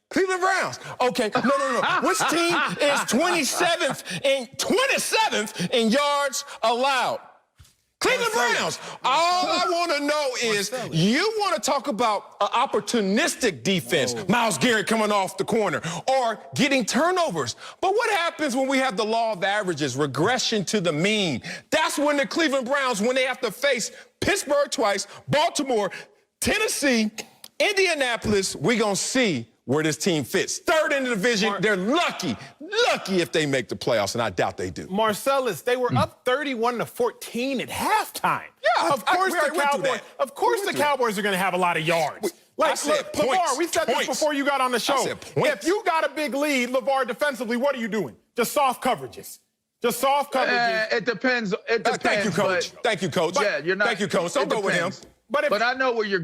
S1: Cleveland Browns. Okay, no. Which team is 27th in yards allowed? Cleveland Browns. All I want to know is, you want to talk about an opportunistic defense, Myles Garrett coming off the corner, or getting turnovers. But what happens when we have the law of averages, regression to the mean? That's when the Cleveland Browns, when they have to face Pittsburgh twice, Baltimore, Tennessee, Indianapolis, we're going to see where this team fits. Third in the division, they're lucky if they make the playoffs, and I doubt they do.
S2: Marcellus, they were up 31-14 at halftime.
S1: Yeah,
S2: of course
S1: we
S2: the
S1: went through
S2: Cowboys.
S1: that.
S2: Of course the Cowboys are going to have a lot of yards.
S1: I said
S2: LeVar,
S1: points.
S2: we said this before you got on the show.
S1: I said points.
S2: If you got a big lead, LeVar, defensively, what are you doing? Just soft coverages. Just soft coverages.
S5: It depends.
S1: Thank you, Coach. Thank you, Coach.
S5: Yeah, you're not.
S1: Thank you, Coach. Don't go with him.
S2: But
S5: I know what you're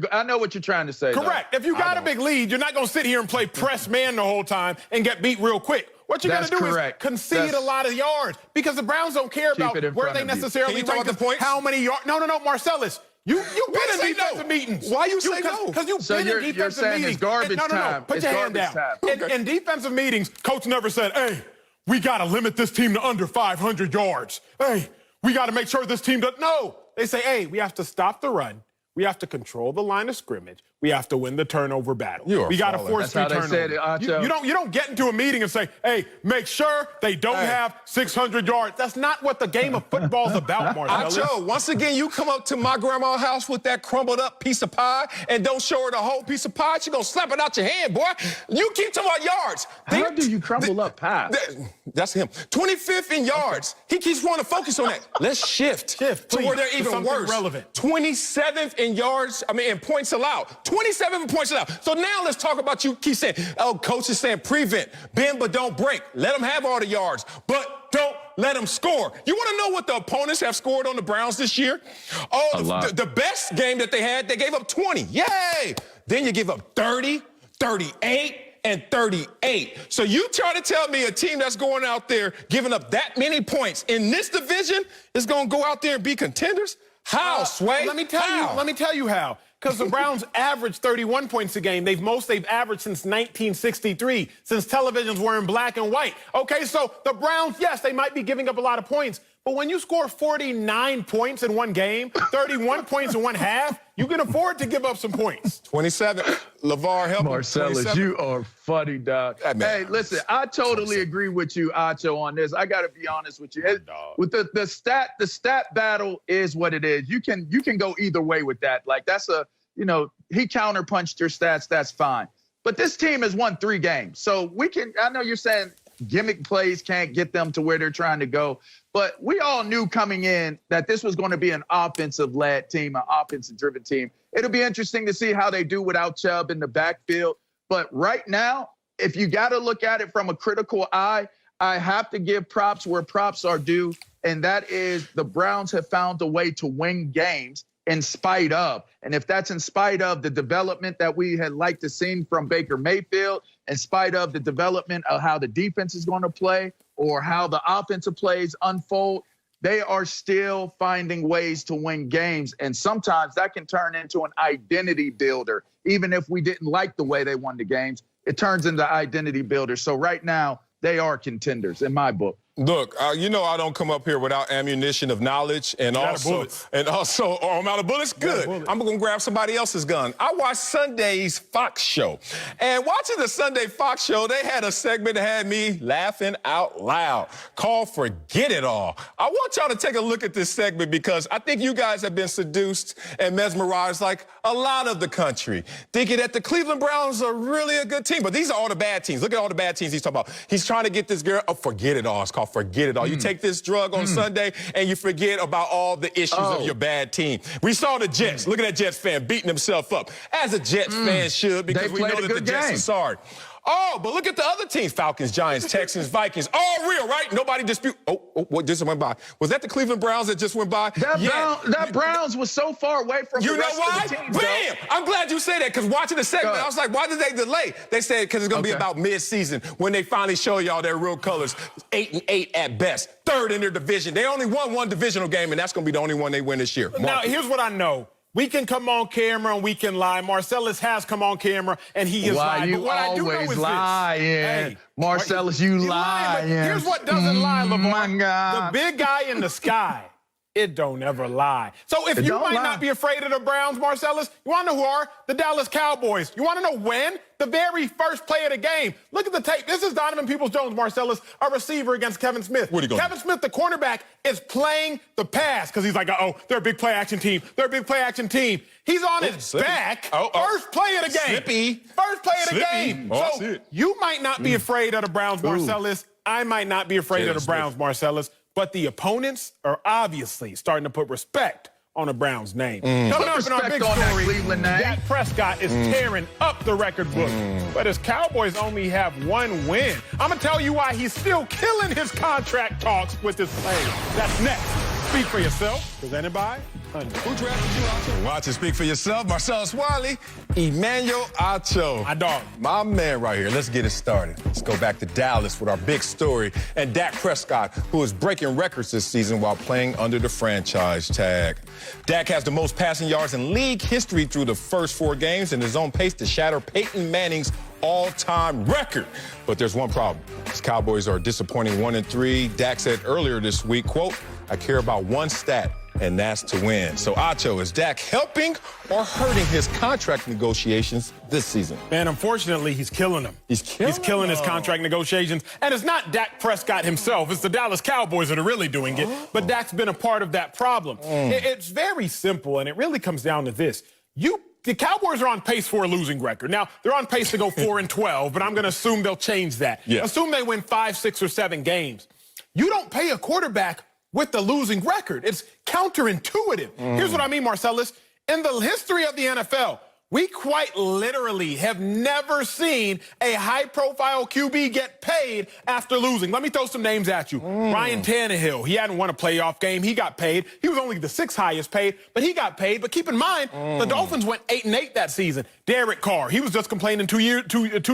S5: trying to say.
S2: Correct.
S5: Though.
S2: If you got a big lead, you're not going to sit here and play press man the whole time and get beat real quick. What you're going to do is concede a lot of yards, because the Browns don't care about where they necessarily rank the points. How many yards? No, Marcellus. You've been in defensive meetings.
S1: Why you say no?
S2: Because you've been in defensive meetings.
S5: It's garbage time.
S2: Put your hand down. In defensive meetings, coach never said, hey, we got to limit this team to under 500 yards. Hey, we got to make sure this team does. No. They say, hey, we have to stop the run. We have to control the line of scrimmage. We have to win the turnover battle.
S1: We
S2: got to force
S5: That's how
S2: 3
S5: they
S2: turnovers.
S5: said it,
S2: You don't get into a meeting and say, hey, make sure they don't have 600 yards. That's not what the game of football is about, Marcellus.
S1: Acho, once again, you come up to my grandma's house with that crumbled up piece of pie and don't show her the whole piece of pie, she gonna slap it out your hand, boy. You keep talking about yards.
S5: How do you crumble up pie?
S1: That's him. 25th in yards. He keeps wanting to focus on that. Let's shift to
S2: please,
S1: where they're
S2: to
S1: even
S2: something
S1: worse.
S2: relevant.
S1: 27th in yards, in points allowed. 27 points allowed. So now let's talk about you keep saying, oh, coach is saying prevent, bend but don't break. Let them have all the yards, but don't let them score. You want to know what the opponents have scored on the Browns this year? Oh, the best game that they had, they gave up 20. Yay! Then you give up 30, 38, and 38. So you try to tell me a team that's going out there giving up that many points in this division is going to go out there and be contenders? How, Sway?
S2: Let me tell you how. Because the Browns average 31 points a game. They've averaged since 1963, since televisions were in black and white. Okay, so the Browns, yes, they might be giving up a lot of points, but when you score 49 points in one game, 31 points in one half, you can afford to give up some points.
S1: 27. LeVar, help me.
S5: Marcellus,
S1: 27.
S5: you are funny, dog. Hey, listen, I totally agree with you, Acho, on this. I got to be honest with you. With the stat battle is what it is. You can go either way with that. Like that's he counterpunched your stats. That's fine. But this team has won 3 games, so I know you're saying gimmick plays can't get them to where they're trying to go. But we all knew coming in that this was going to be an offensive-led team, an offensive-driven team. It'll be interesting to see how they do without Chubb in the backfield. But right now, if you got to look at it from a critical eye, I have to give props where props are due, and that is the Browns have found a way to win games in spite of. And if that's in spite of the development that we had liked to see from Baker Mayfield, in spite of the development of how the defense is going to play or how the offensive plays unfold, they are still finding ways to win games. And sometimes that can turn into an identity builder. Even if we didn't like the way they won the games, it turns into identity builder. So right now, they are contenders in my book.
S1: Look, you know I don't come up here without ammunition of knowledge and also I'm out of bullets. Good. I'm gonna grab somebody else's gun. I watched Sunday's Fox show, and watching the Sunday Fox show, they had a segment that had me laughing out loud, called "Forget It All." I want y'all to take a look at this segment because I think you guys have been seduced and mesmerized like a lot of the country, thinking that the Cleveland Browns are really a good team, but these are all the bad teams. Look at all the bad teams he's talking about. He's trying to get this girl. Oh, forget it all. It's called Forget It All. You take this drug on Sunday and you forget about all the issues of your bad team. We saw the Jets. Look at that Jets fan beating himself up, as a Jets fan should, because we know that the Jets are sorry. Oh, but look at the other teams: Falcons, Giants, Texans, Vikings. All real, right? Nobody dispute. What just went by? Was that the Cleveland Browns that just went by?
S5: That Browns was so far away from the rest of the teams.
S1: Bam! I'm glad you say that, because watching the segment, I was like, why did they delay? They said because it's going to be about mid-season when they finally show y'all their real colors. 8-8 at best. 3rd in their division. They only won 1 divisional game, and that's going to be the only one they win this year.
S2: Now, here's what I know. We can come on camera and we can lie. Marcellus has come on camera and he is lying.
S5: You
S2: but what I do know is
S5: lying.
S2: Hey,
S5: Marcellus, you lying.
S2: Here's what doesn't lie, LeBron.
S5: My God.
S2: The big guy in the sky, it don't ever lie. So if you might not be afraid of the Browns, Marcellus, you want to know who are? The Dallas Cowboys. You want to know when? The very first play of the game. Look at the tape. This is Donovan Peoples-Jones, Marcellus, a receiver against Kevin Smith. Kevin Smith, the cornerback, is playing the pass because he's like, they're a big play action team. They're a big play action team. He's on his back. First play of the game. First play of the game. So you might not be afraid of the Browns, Marcellus. I might not be afraid of the Browns, Marcellus. But the opponents are obviously starting to put respect on the Browns' name. Coming up in our big story, Dak Prescott is tearing up the record book. But his Cowboys only have 1 win. I'm going to tell you why he's still killing his contract talks with his players. That's next. Speak for yourself. Presented by Who drafted you, Acho?
S1: Watch it speak for yourself. Marcellus Wiley, Emmanuel Acho.
S2: My dog.
S1: My man right here. Let's get it started. Let's go back to Dallas with our big story. And Dak Prescott, who is breaking records this season while playing under the franchise tag. Dak has the most passing yards in league history through the first 4 games and is on pace to shatter Peyton Manning's all-time record. But there's one problem. His Cowboys are disappointing 1-3. Dak said earlier this week, quote, "I care about one stat, and that's to win. So, Acho, is Dak helping or hurting his contract negotiations this season?
S2: Man, unfortunately, he's killing them.
S1: He's killing
S2: his contract negotiations. And it's not Dak Prescott himself. It's the Dallas Cowboys that are really doing it. But Dak's been a part of that problem. It's very simple, and it really comes down to this. The Cowboys are on pace for a losing record. Now, they're on pace to go 4-12, but I'm going to assume they'll change that.
S1: Yeah.
S2: Assume they win 5, 6, or 7 games. You don't pay a quarterback with the losing record. It's counterintuitive. Here's what I mean, Marcellus. In the history of the NFL, we quite literally have never seen a high-profile QB get paid after losing. Let me throw some names at you. Ryan Tannehill, he hadn't won a playoff game. He got paid. He was only the 6th highest paid, but he got paid. But keep in mind, the Dolphins went 8-8 that season. Derek Carr, he was just complaining 2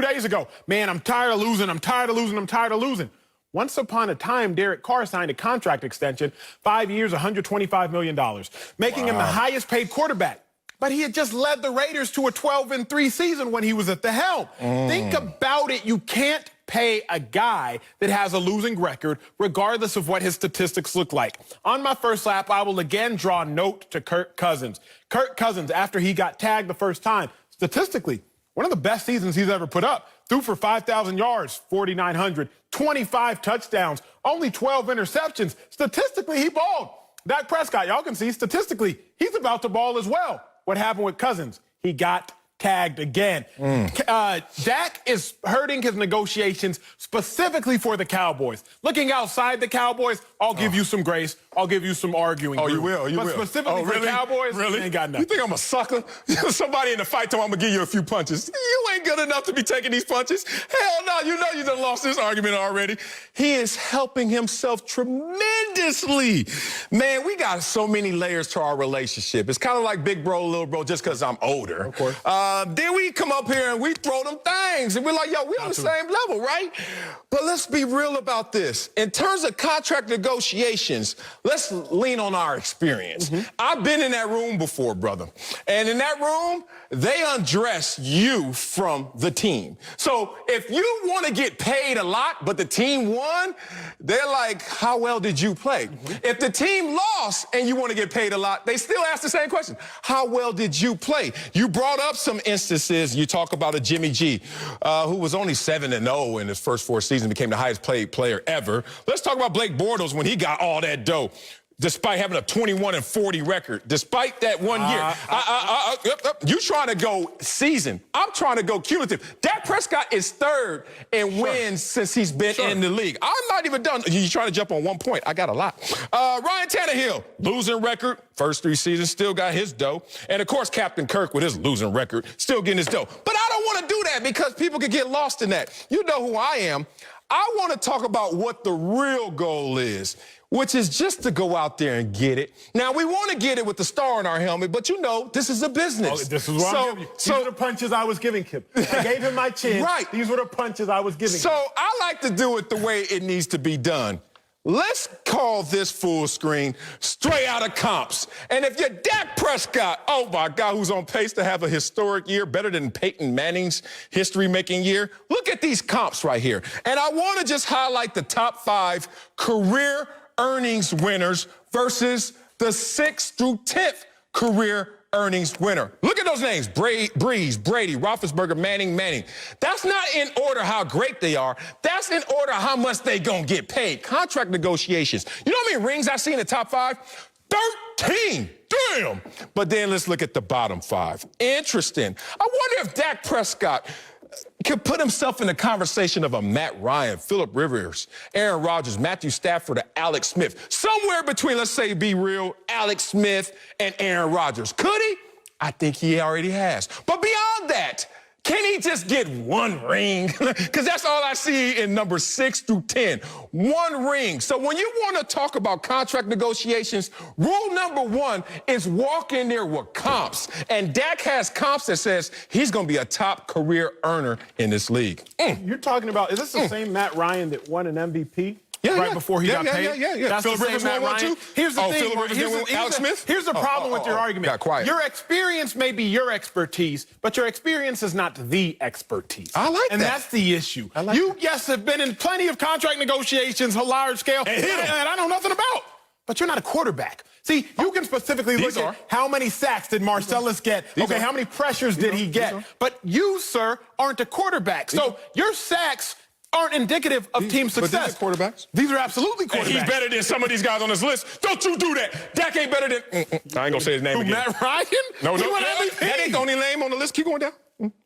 S2: days ago. Man, I'm tired of losing. I'm tired of losing. I'm tired of losing. Once upon a time, Derek Carr signed a contract extension, 5 years, $125 million, making him the highest paid quarterback. But he had just led the Raiders to a 12-3 season when he was at the helm. Think about it. You can't pay a guy that has a losing record, regardless of what his statistics look like. On my first lap, I will again draw note to Kirk Cousins. Kirk Cousins, after he got tagged the first time, statistically, one of the best seasons he's ever put up. Threw for 5,000 yards, 4,900, 25 touchdowns, only 12 interceptions. Statistically, he balled. Dak Prescott, y'all can see, statistically, he's about to ball as well. What happened with Cousins? He got tagged again. Dak is hurting his negotiations specifically for the Cowboys. Looking outside the Cowboys, I'll give you some grace. I'll give you some arguing.
S1: Oh, you will? You
S2: but
S1: will?
S2: Specifically for the Cowboys,
S1: really?
S2: He ain't got nothing.
S1: You think I'm a sucker? Somebody in the fight told me I'm going to give you a few punches. You ain't good enough to be taking these punches. Hell no, you know you done lost this argument already. He is helping himself tremendously. Man, we got so many layers to our relationship. It's kind of like big bro, little bro, just because I'm older.
S2: Of course.
S1: Then we come up here and we throw them things. And we're like, yo, we on the same level, right? But let's be real about this. In terms of contract negotiations, let's lean on our experience. I've been in that room before, brother. And in that room, they undress you from the team. So if you want to get paid a lot, but the team won, they're like, how well did you play? If the team lost and you want to get paid a lot, they still ask the same question. How well did you play? You brought up some instances. You talk about a Jimmy G, who was only 7-0 in his first 4 seasons, became the highest paid player ever. Let's talk about Blake Bortles when he got all that dough, despite having a 21-40 record, despite that 1 year. You trying to go season. I'm trying to go cumulative. Dak Prescott is 3rd in wins since he's been in the league. I'm not even done. You trying to jump on 1 point. I got a lot. Ryan Tannehill, losing record. First 3 seasons, still got his dough. And, of course, Captain Kirk with his losing record, still getting his dough. But I don't want to do that because people could get lost in that. You know who I am. I want to talk about what the real goal is, which is just to go out there and get it. Now, we want to get it with the star on our helmet, but you know, this is a business.
S2: This is what I'm giving you. These are the punches I was giving him. I gave him my chin.
S1: Right.
S2: These were the punches I was giving him.
S1: So I like to do it the way it needs to be done. Let's call this full screen straight out of comps. And if you're Dak Prescott, oh my God, who's on pace to have a historic year, better than Peyton Manning's history-making year, look at these comps right here. And I want to just highlight the top 5 career earnings winners versus the 6th through 10th career earnings winner. Look at those names: Breeze, Brady, Roethlisberger, Manning. That's not in order how great they are. That's in order how much they gonna get paid. Contract negotiations. You know how many rings I see in the top 5? 13. Damn. But then let's look at the bottom 5. Interesting. I wonder if Dak Prescott could put himself in the conversation of a Matt Ryan, Phillip Rivers, Aaron Rodgers, Matthew Stafford, or Alex Smith. Somewhere between, let's say, be real, Alex Smith and Aaron Rodgers. Could he? I think he already has. But beyond that, can he just get 1 ring? Because that's all I see in number 6 through 10. 1 ring. So when you want to talk about contract negotiations, rule number 1 is walk in there with comps. And Dak has comps that says he's going to be a top career earner in this league.
S2: You're talking about, is this the same Matt Ryan that won an MVP?
S1: Yeah,
S2: before he got paid?
S1: Yeah.
S2: That's
S1: Phillip
S2: the
S1: Rivers
S2: same Matt
S1: won
S2: Ryan.
S1: too?
S2: Here's the thing.
S1: Phillip Rivers didn't win with Alex Smith?
S2: Here's the problem with your argument.
S1: Got quiet.
S2: Your experience may be your expertise, but your experience is not the expertise.
S1: I like that.
S2: And that's the issue. Yes, have been in plenty of contract negotiations, a large scale, and I know nothing about. But you're not a quarterback. See, you can specifically look at how many sacks did Marcellus get. Okay, how many pressures did he get? But you, sir, aren't a quarterback. So your sacks aren't indicative of team success.
S1: But these are quarterbacks.
S2: These are absolutely quarterbacks.
S1: And he's better than some of these guys on this list. Don't you do that. Dak ain't better than... I ain't going to say his name again.
S2: Matt Ryan?
S1: No,
S2: He won MVP.
S1: That ain't the only name on the list. Keep going down.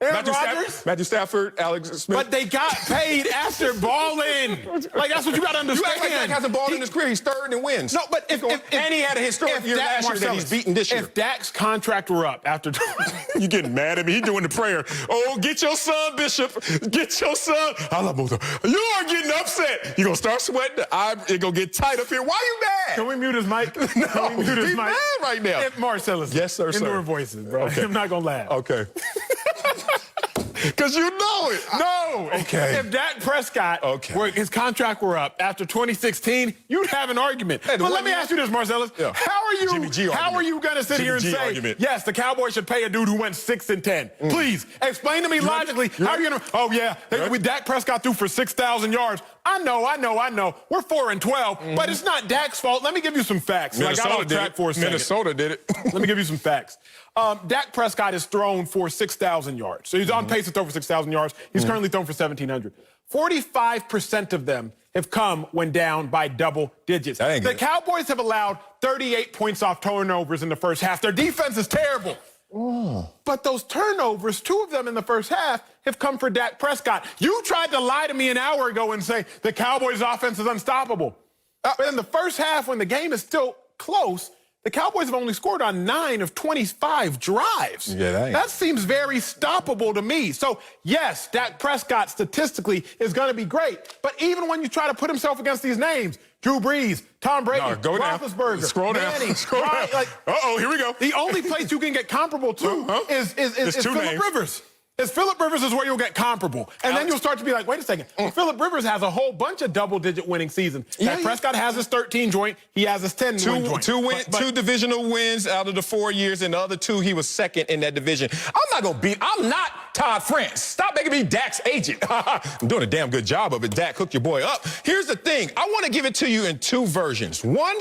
S2: Aaron Rodgers?
S1: Matthew Stafford, Alex Smith.
S2: But they got paid after balling. Like, that's what you got to understand.
S1: You act like Dak hasn't balled in his career. He's third and wins.
S2: No, but if
S1: and he had a historic year last year that he's beaten this year.
S2: If Dak's contract were up after...
S1: You getting mad at me? He doing the prayer. Oh, get your son, Bishop. Get your son. I love both of them. You are getting upset. You're going to start sweating. It's going to get tight up here. Why you mad?
S2: Can we mute his mic?
S1: No, he's mad right now.
S2: If Marcellus.
S1: Yes, sir,
S2: Indoor voices, bro.
S1: Okay.
S2: I'm not going to laugh.
S1: Okay. Because you know it.
S2: No.
S1: Okay.
S2: If Dak Prescott, his contract were up after 2016, you'd have an argument. Hey, but let me ask you this, Marcellus. Yeah. How are you going to sit here and say, yes, the Cowboys should pay a dude who went 6-10? Please, explain to me logically, how are you going to, oh, yeah, with Dak Prescott threw for 6,000 yards. I know. We're 4-12, but it's not Dak's fault. Let me give you some facts.
S1: Minnesota did it.
S2: Let me give you some facts. Dak Prescott has thrown for 6,000 yards. So he's on pace to throw for 6,000 yards. He's currently thrown for 1,700. 45% of them have come when down by double digits. The Cowboys have allowed 38 points off turnovers in the first half. Their defense is terrible. But those turnovers, 2 of them in the first half, have come for Dak Prescott. You tried to lie to me an hour ago and say the Cowboys' offense is unstoppable. But in the first half, when the game is still close, the Cowboys have only scored on 9 of 25 drives.
S1: Yeah,
S2: that seems very stoppable to me. So, yes, Dak Prescott statistically is going to be great. But even when you try to put himself against these names, Drew Brees, Tom Brady, Roethlisberger,
S1: Scroll down.
S2: Manning,
S1: Scroll down. Uh-oh, here we go.
S2: The only place you can get comparable to is Phillip Rivers. Phillip Rivers is where you'll get comparable. And then you'll start to be like, wait a second. Phillip Rivers has a whole bunch of double-digit winning seasons. Prescott has his 13 joint. He has his 10 joint.
S1: Two divisional wins out of the 4 years, and the other 2, he was second in that division. I'm not Todd France. Stop making me Dak's agent. I'm doing a damn good job of it. Dak, hook your boy up. Here's the thing. I want to give it to you in 2 versions. One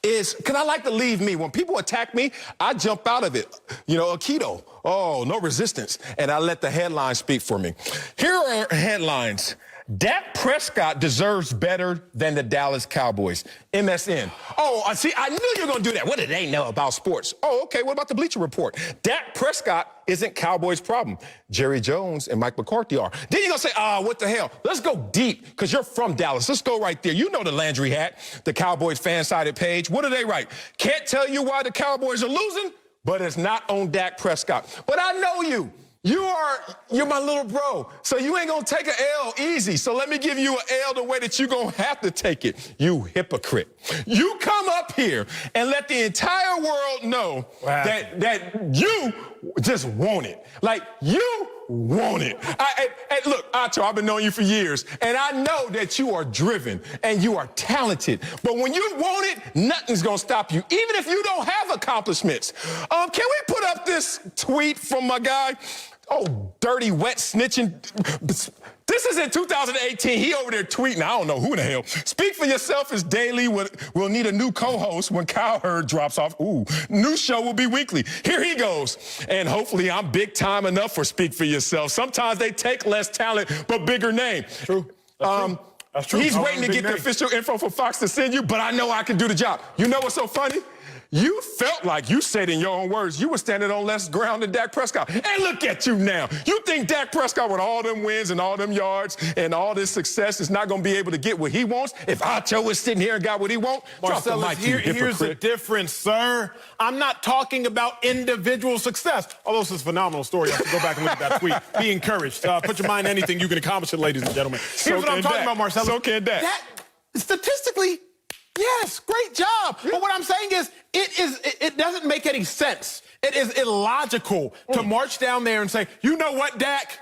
S1: is, because I like to leave me. When people attack me, I jump out of it. You know, Aikido. Oh, no resistance. And I let the headlines speak for me. Here are headlines. Dak Prescott deserves better than the Dallas Cowboys. MSN. Oh, see, I knew you were going to do that. What do they know about sports? Oh, okay, what about the Bleacher Report? Dak Prescott isn't Cowboys' problem. Jerry Jones and Mike McCarthy are. Then you're going to say, what the hell? Let's go deep, because you're from Dallas. Let's go right there. You know the Landry hat, the Cowboys fan-sided page. What do they write? Can't tell you why the Cowboys are losing, but it's not on Dak Prescott. But I know you. You're my little bro, so you ain't gonna take an L easy. So let me give you an L the way that you're gonna have to take it. You hypocrite. You come up here and let the entire world know that you just want it. Like, you want it. Look, Acho, I've been knowing you for years, and I know that you are driven and you are talented. But when you want it, nothing's gonna stop you, even if you don't have accomplishments. Can we put up this tweet from my guy? Oh, dirty, wet, snitching. This is in 2018. He over there tweeting. I don't know who the hell. Speak for Yourself is daily. We'll need a new co-host when Cowherd drops off. Ooh, new show will be weekly. Here he goes. And hopefully I'm big time enough for Speak for Yourself. Sometimes they take less talent, but bigger name.
S2: True. That's true.
S1: He's waiting to get the official info for Fox to send you, but I know I can do the job. You know what's so funny? You felt like, you said in your own words, you were standing on less ground than Dak Prescott. And look at you now. You think Dak Prescott, with all them wins and all them yards and all this success, is not going to be able to get what he wants? If Acho was sitting here and got what he wants,
S2: Marcellus, here's the difference, sir. I'm not talking about individual success. Although this is a phenomenal story. You have to go back and look at that tweet. Be encouraged. Put your mind on anything you can accomplish it, ladies and gentlemen. Here's what I'm talking about, Marcellus.
S1: So can Dak.
S2: Statistically, yes, great job. But what I'm saying is, it doesn't make any sense. It is illogical to march down there and say, you know what, Dak?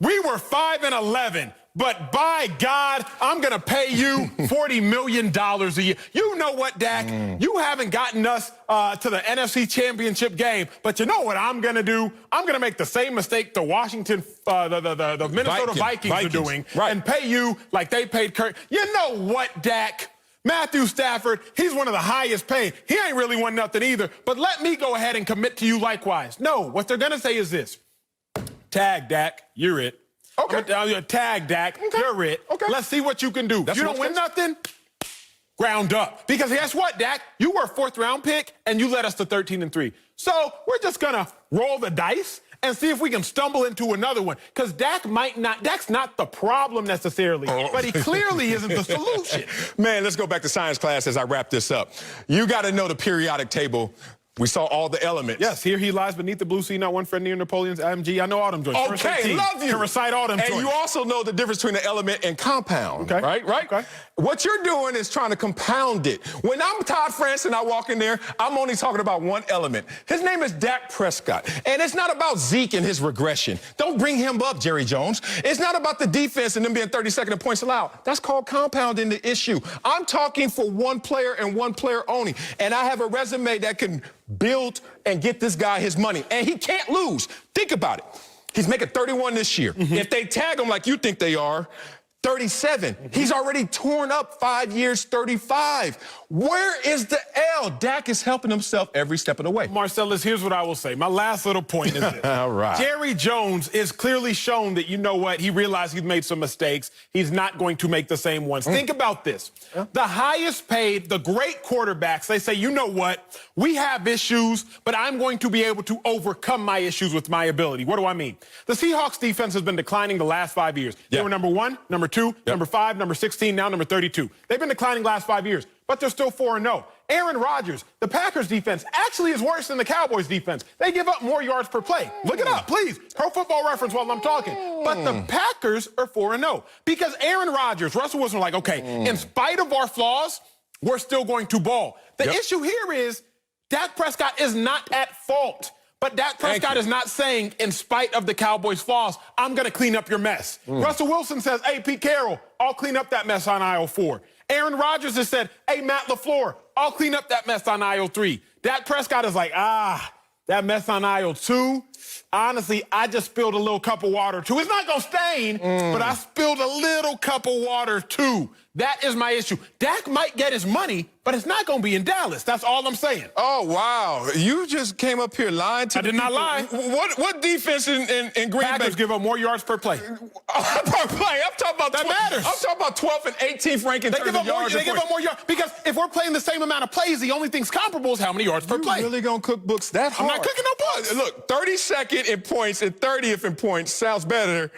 S2: We were 5-11, but by God, I'm going to pay you $40 million a year. You know what, Dak? You haven't gotten us to the NFC Championship game, but you know what I'm going to do? I'm going to make the same mistake the Washington, the Minnesota Vikings are doing and pay you like they paid Kirk. You know what, Dak? Matthew Stafford, he's one of the highest paid. He ain't really won nothing either, but let me go ahead and commit to you likewise. No, what they're going to say is this. Tag Dak, you're it.
S1: Okay.
S2: Tag Dak, you're it.
S1: Okay.
S2: Let's see what you can do.
S1: That's
S2: you don't win nothing, ground up. Because guess what, Dak? You were a 4th-round pick, and you led us to 13-3. So we're just going to roll the dice and see if we can stumble into another one. Because Dak's not the problem necessarily, but he clearly isn't the solution.
S1: Man, let's go back to science class as I wrap this up. You got to know the periodic table. We saw all the elements.
S2: Yes, here he lies beneath the blue sea, not one friend near Napoleon's IMG. I know all them joints.
S1: Okay, love you.
S2: Can recite all them joints.
S1: And you also know the difference between an element and compound,
S2: okay.
S1: right?
S2: Okay.
S1: What you're doing is trying to compound it. When I'm Todd France and I walk in there, I'm only talking about one element. His name is Dak Prescott. And it's not about Zeke and his regression. Don't bring him up, Jerry Jones. It's not about the defense and them being 32nd in points allowed. That's called compounding the issue. I'm talking for one player and one player only. And I have a resume that can build and get this guy his money. And he can't lose. Think about it. He's making 31 this year. If they tag him like you think they are, 37. He's already torn up 5 years, 35. Where is the L? Dak is helping himself every step of the way.
S2: Marcellus, here's what I will say. My last little point is this.
S1: All right.
S2: Jerry Jones is clearly shown that, you know what, he realized he's made some mistakes. He's not going to make the same ones. Think about this. The highest paid, the great quarterbacks, they say, you know what, we have issues, but I'm going to be able to overcome my issues with my ability. What do I mean? The Seahawks defense has been declining the last 5 years. They were number 1, number 2, number 5, number 16, now number 32. They've been declining the last 5 years, but they're still 4-0. Aaron Rodgers, the Packers defense, actually is worse than the Cowboys defense. They give up more yards per play. Look it up, please. Pro Football Reference while I'm talking. But the Packers are 4-0 because Aaron Rodgers, Russell Wilson are like, okay, in spite of our flaws, we're still going to ball. The issue here is Dak Prescott is not at fault. But Dak Prescott is not saying, in spite of the Cowboys' flaws, I'm going to clean up your mess. Russell Wilson says, hey, Pete Carroll, I'll clean up that mess on aisle 4. Aaron Rodgers has said, hey, Matt LaFleur, I'll clean up that mess on aisle 3. Dak Prescott is like, that mess on aisle 2, honestly, I just spilled a little cup of water, too. It's not going to stain, but I spilled a little cup of water, too. That is my issue. Dak might get his money, but it's not going to be in Dallas. That's all I'm saying.
S1: Oh, wow. You just came up here lying to
S2: I did not lie.
S1: What defense in Green Bay?
S2: Packers give up more yards per play.
S1: Per play. I'm talking about
S2: that matters.
S1: I'm talking about 12th and 18th rank in terms of yards.
S2: They give up more yards because if we're playing the same amount of plays, the only thing's comparable is how many yards per play.
S1: You really gonna cook books that hard?
S2: I'm not cooking no books.
S1: Look, 32nd in points and 30th in points sounds better,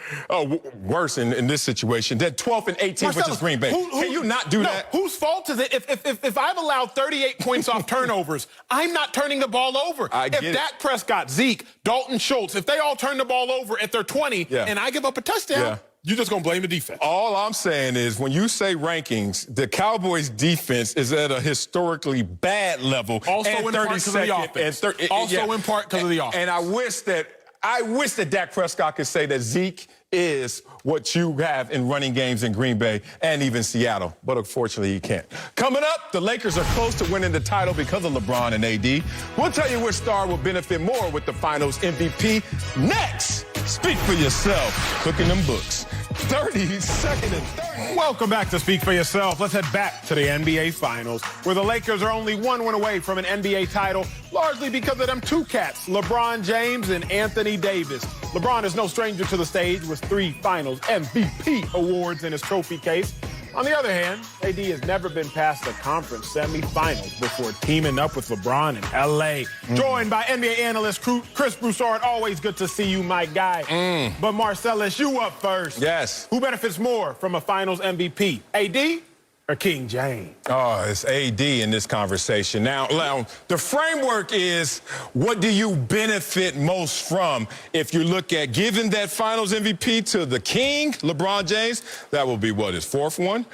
S1: worse in this situation than 12th and 18th, which is Green Bay. Can you not do that?
S2: Whose fault is it? If I've allowed 38 points off turnovers, I'm not turning the ball over. If Dak Prescott, Zeke, Dalton Schultz, if they all turn the ball over at their 20 and I give up a touchdown, you're just going to blame the defense.
S1: All I'm saying is when you say rankings, the Cowboys' defense is at a historically bad level.
S2: Also in part because of the offense. Also in part because of the offense.
S1: And I wish that Dak Prescott could say that Zeke is what you have in running games in Green Bay and even Seattle. But unfortunately, he can't. Coming up, the Lakers are close to winning the title because of LeBron and AD. We'll tell you which star will benefit more with the Finals MVP next. Speak for yourself. Cooking them books. 32nd and 30.
S2: Welcome back to Speak for Yourself. Let's head back to the NBA Finals, where the Lakers are only 1 win away from an NBA title, largely because of them 2 cats, LeBron James and Anthony Davis. LeBron is no stranger to the stage with 3 Finals MVP awards in his trophy case. On the other hand, AD has never been past the conference semifinals before teaming up with LeBron in L.A. Joined by NBA analyst Chris Broussard. Always good to see you, my guy. But Marcellus, you up first.
S1: Yes.
S2: Who benefits more from a Finals MVP, AD or King James?
S1: Oh, it's AD in this conversation. Now, the framework is what do you benefit most from? If you look at giving that Finals MVP to the King, LeBron James, that will be what, his 4th one?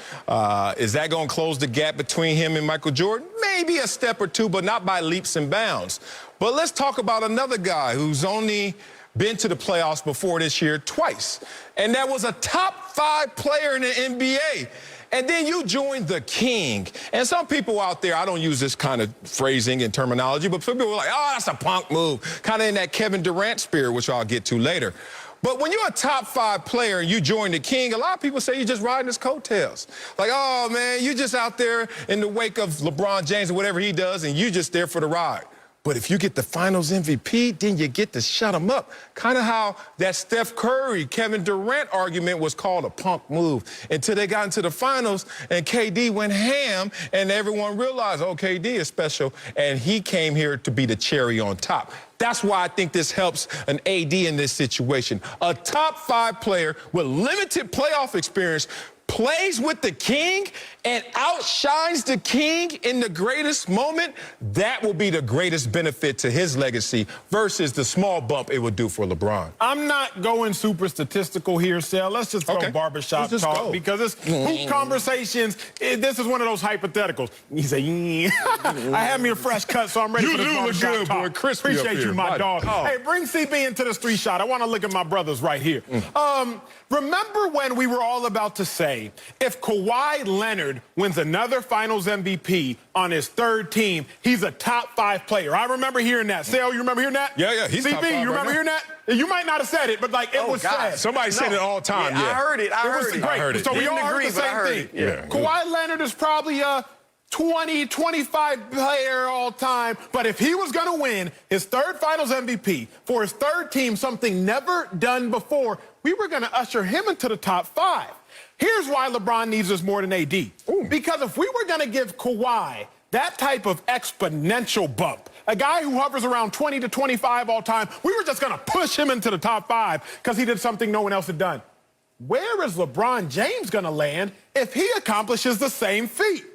S1: Is that going to close the gap between him and Michael Jordan? Maybe a step or 2, but not by leaps and bounds. But let's talk about another guy who's only been to the playoffs before this year twice. And that was a top 5 player in the NBA. And then you join the King. And some people out there, I don't use this kind of phrasing and terminology, but some people are like, oh, that's a punk move. Kind of in that Kevin Durant spirit, which I'll get to later. But when you're a top 5 player and you join the king, a lot of people say you're just riding his coattails. Like, oh, man, you're just out there in the wake of LeBron James or whatever he does, and you're just there for the ride. But if you get the finals MVP, then you get to shut him up. Kind of how that Steph Curry, Kevin Durant argument was called a punk move until they got into the finals and KD went ham and everyone realized, oh, KD is special, and he came here to be the cherry on top. That's why I think this helps an AD in this situation. A top 5 player with limited playoff experience plays with the king and outshines the king in the greatest moment. That will be the greatest benefit to his legacy versus the small bump it would do for LeBron.
S2: I'm not going super statistical here, Sal. Let's just go barbershop talk because it's hoop conversations. This is one of those hypotheticals. You say, I have me a fresh cut, so I'm ready for the barbershop
S1: good,
S2: talk.
S1: boy. Crispy
S2: Appreciate
S1: up
S2: you,
S1: here.
S2: my dog.
S1: Oh.
S2: Hey, bring CB into the street shot. I want to look at my brothers right here. Remember when we were all about to say, if Kawhi Leonard wins another Finals MVP on his 3rd team, he's a top 5 player. I remember hearing that. Sale, you remember hearing that?
S1: Yeah, he's
S2: CB,
S1: top 5
S2: you remember hearing that? You might not have said it, but like it was said.
S1: Somebody said it all the time.
S6: I heard it. I heard it.
S1: I heard it.
S2: So we
S6: Didn't
S2: all
S6: agree,
S2: heard the
S6: but I
S2: same
S6: heard
S2: thing.
S6: it. Yeah.
S2: Kawhi Leonard is probably a 20, 25 player all time. But if he was going to win his 3rd Finals MVP for his 3rd team, something never done before, we were going to usher him into the top 5. Here's why LeBron needs us more than AD. Because if we were going to give Kawhi that type of exponential bump, a guy who hovers around 20 to 25 all time, we were just going to push him into the top 5 because he did something no one else had done. Where is LeBron James going to land if he accomplishes the same feat?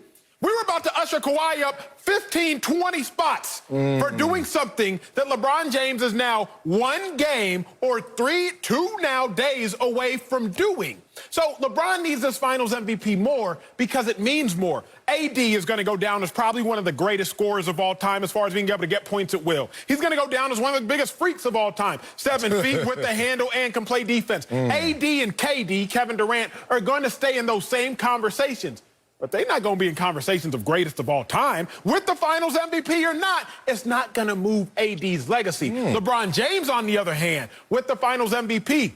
S2: We were about to usher Kawhi up 15, 20 spots for doing something that LeBron James is now 1 game or 2 now days away from doing. So LeBron needs this Finals MVP more because it means more. AD is going to go down as probably one of the greatest scorers of all time as far as being able to get points at will. He's going to go down as one of the biggest freaks of all time. 7 feet with the handle and can play defense. AD and KD, Kevin Durant, are going to stay in those same conversations. But they're not going to be in conversations of greatest of all time. With the Finals MVP or not, it's not going to move AD's legacy. LeBron James, on the other hand, with the Finals MVP,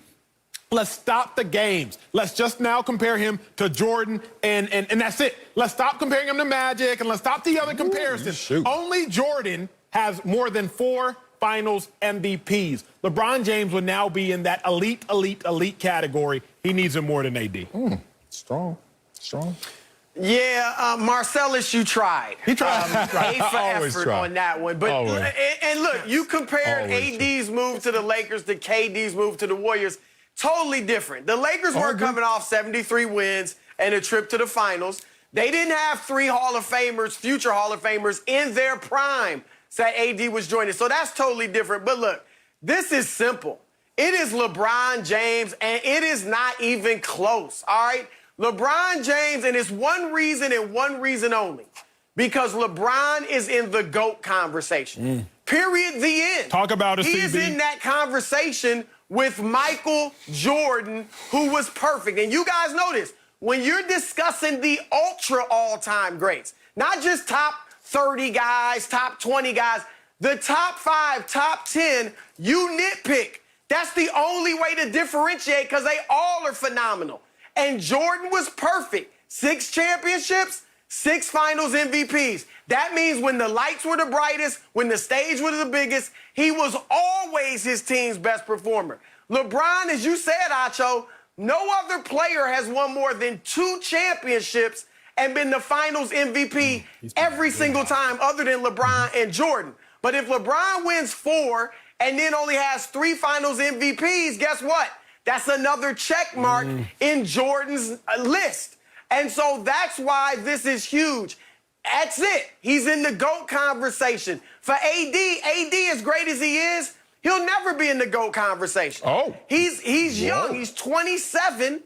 S2: let's stop the games. Let's just now compare him to Jordan, and that's it. Let's stop comparing him to Magic, and let's stop the other comparisons. Only Jordan has more than 4 Finals MVPs. LeBron James would now be in that elite category. He needs him more than AD.
S1: Strong.
S6: Yeah, Marcellus, you tried.
S2: He tried.
S6: A for
S1: Always
S6: effort
S1: try.
S6: on that one. But and look, you compared AD's move to the Lakers to KD's move to the Warriors. Totally different. The Lakers were coming off 73 wins and a trip to the finals. They didn't have 3 Hall of Famers, future Hall of Famers, in their prime. So AD was joining. So that's totally different. But look, this is simple. It is LeBron James, and it is not even close, all right? LeBron James, and it's one reason and one reason only, because LeBron is in the GOAT conversation. Period, the end.
S2: Talk about it,
S6: He
S2: CB.
S6: is in that conversation with Michael Jordan, who was perfect. And you guys know this. When you're discussing the ultra all-time greats, not just top 30 guys, top 20 guys, the top 5, top 10, you nitpick. That's the only way to differentiate because they all are phenomenal. And Jordan was perfect. 6 championships, 6 Finals MVPs. That means when the lights were the brightest, when the stage was the biggest, he was always his team's best performer. LeBron, as you said, Acho, no other player has won more than 2 championships and been the Finals MVP every single time other than LeBron and Jordan. But if LeBron wins 4 and then only has 3 Finals MVPs, guess what? That's another check mark in Jordan's list. And so that's why this is huge. That's it. He's in the GOAT conversation. For AD, as great as he is, he'll never be in the GOAT conversation. He's young. He's 27.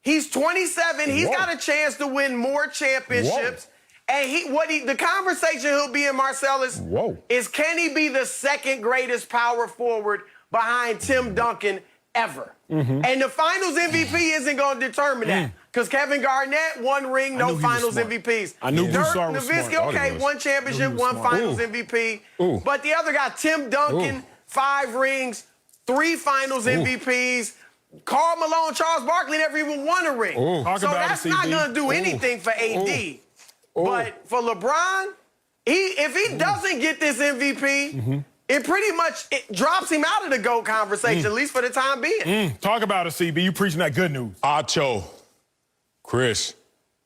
S6: He's 27. He's got a chance to win more championships. And the conversation he'll be in, Marcellus, is can he be the 2nd greatest power forward behind Tim Duncan ever? And the Finals MVP isn't going to determine that because Kevin Garnett, 1 ring, no Finals MVPs.
S2: I knew
S6: Dirk
S2: Broussard was
S6: Nowitzki,
S2: smart.
S6: okay, 1 championship, 1 Finals MVP. But the other guy, Tim Duncan, 5 rings, 3 Finals MVPs. Karl Malone, Charles Barkley never even won a ring. So that's not going to do anything for AD. But for LeBron, if he doesn't get this MVP, it pretty much drops him out of the GOAT conversation, at least for the time being.
S2: Talk about it, CB. You preaching that good news.
S1: Acho, Chris,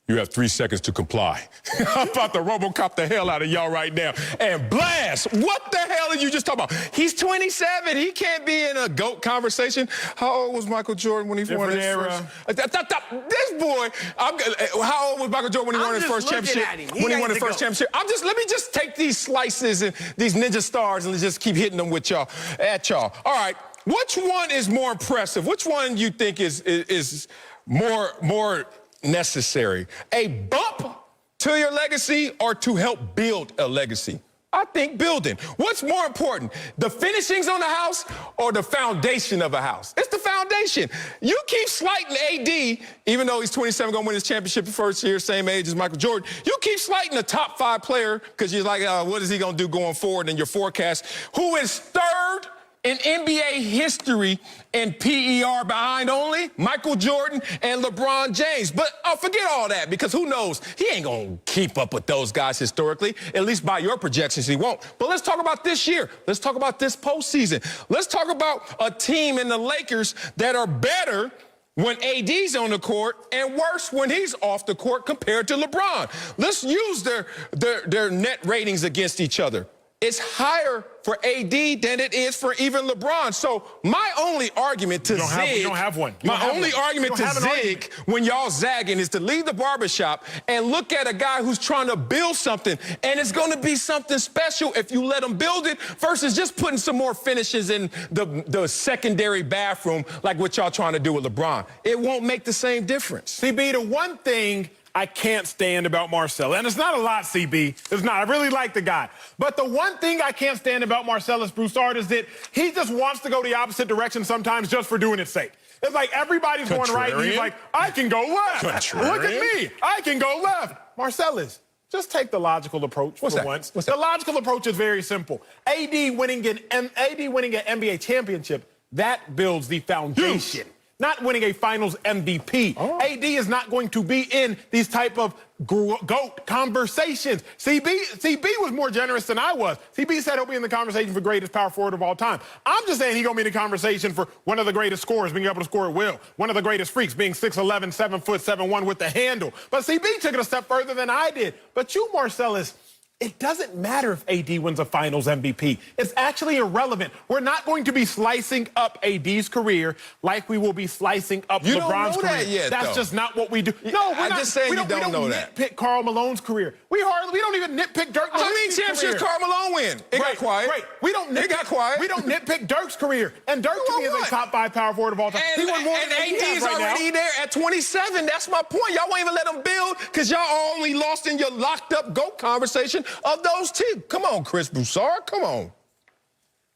S1: you have 3 seconds to comply. I'm about to RoboCop the hell out of y'all right now. And blast! What the hell are you just talking about? He's 27. He can't be in a GOAT conversation. How old was Michael Jordan when he won his first? This boy, how old was Michael Jordan when he won his first championship? When he won his first championship? Let me just take these slices and these ninja stars and just keep hitting them with y'all, at y'all. All right, which one is more impressive? Which one you think is more necessary? A bump to your legacy or to help build a legacy? I think building. What's more important, the finishings on the house or the foundation of a house? It's the foundation. You keep slighting AD, even though he's 27, going to win his championship the first year, same age as Michael Jordan. You keep slighting a top 5 player because you're like, what is he going to do going forward in your forecast? Who is third in NBA history in PER behind only Michael Jordan and LeBron James. But forget all that, because who knows? He ain't going to keep up with those guys historically. At least by your projections, he won't. But let's talk about this year. Let's talk about this postseason. Let's talk about a team in the Lakers that are better when AD's on the court and worse when he's off the court compared to LeBron. Let's use their net ratings against each other. It's higher for AD than it is for even LeBron. So my only argument to zig,
S2: you don't have one.
S1: My only argument to zig when y'all zagging is to leave the barbershop and look at a guy who's trying to build something, and it's going to be something special if you let him build it versus just putting some more finishes in the secondary bathroom like what y'all trying to do with LeBron. It won't make the same difference.
S2: CB, the one thing I can't stand about Marcelo, and it's not a lot, CB. It's not. I really like the guy. But the one thing I can't stand about Marcellus Broussard is that he just wants to go the opposite direction sometimes just for doing its sake. It's like everybody's going right, and he's like, I can go left. Look at me. I can go left. Marcellus, just take the logical approach for once. The logical approach is very simple. AD winning an NBA championship, that builds the foundation. Not winning a finals MVP. AD is not going to be in these type of GOAT conversations. CB was more generous than I was. CB said he'll be in the conversation for greatest power forward of all time. I'm just saying he's going to be in the conversation for one of the greatest scorers, being able to score at will. One of the greatest freaks, being 6'11", 7'7" with the handle. But CB took it a step further than I did. But you, Marcellus, it doesn't matter if AD wins a finals MVP. It's actually irrelevant. We're not going to be slicing up AD's career like we will be slicing up LeBron's career.
S1: That yet,
S2: That's just not what we do. No, we're
S1: I'm
S2: not.
S1: just saying
S2: we
S1: you don't know that.
S2: Nitpick Karl Malone's career. We don't even nitpick Dirk Nowitzki's
S1: How many championships Karl Malone win? It got quiet.
S2: Right. We don't nitpick Dirk's career. And Dirk to me is a top 5 power forward of all time. He won more than AD is already there at 27. That's my point. Y'all won't even let him build because y'all are only lost in your locked up GOAT conversation of those two. Come on, Chris Broussard. Come on.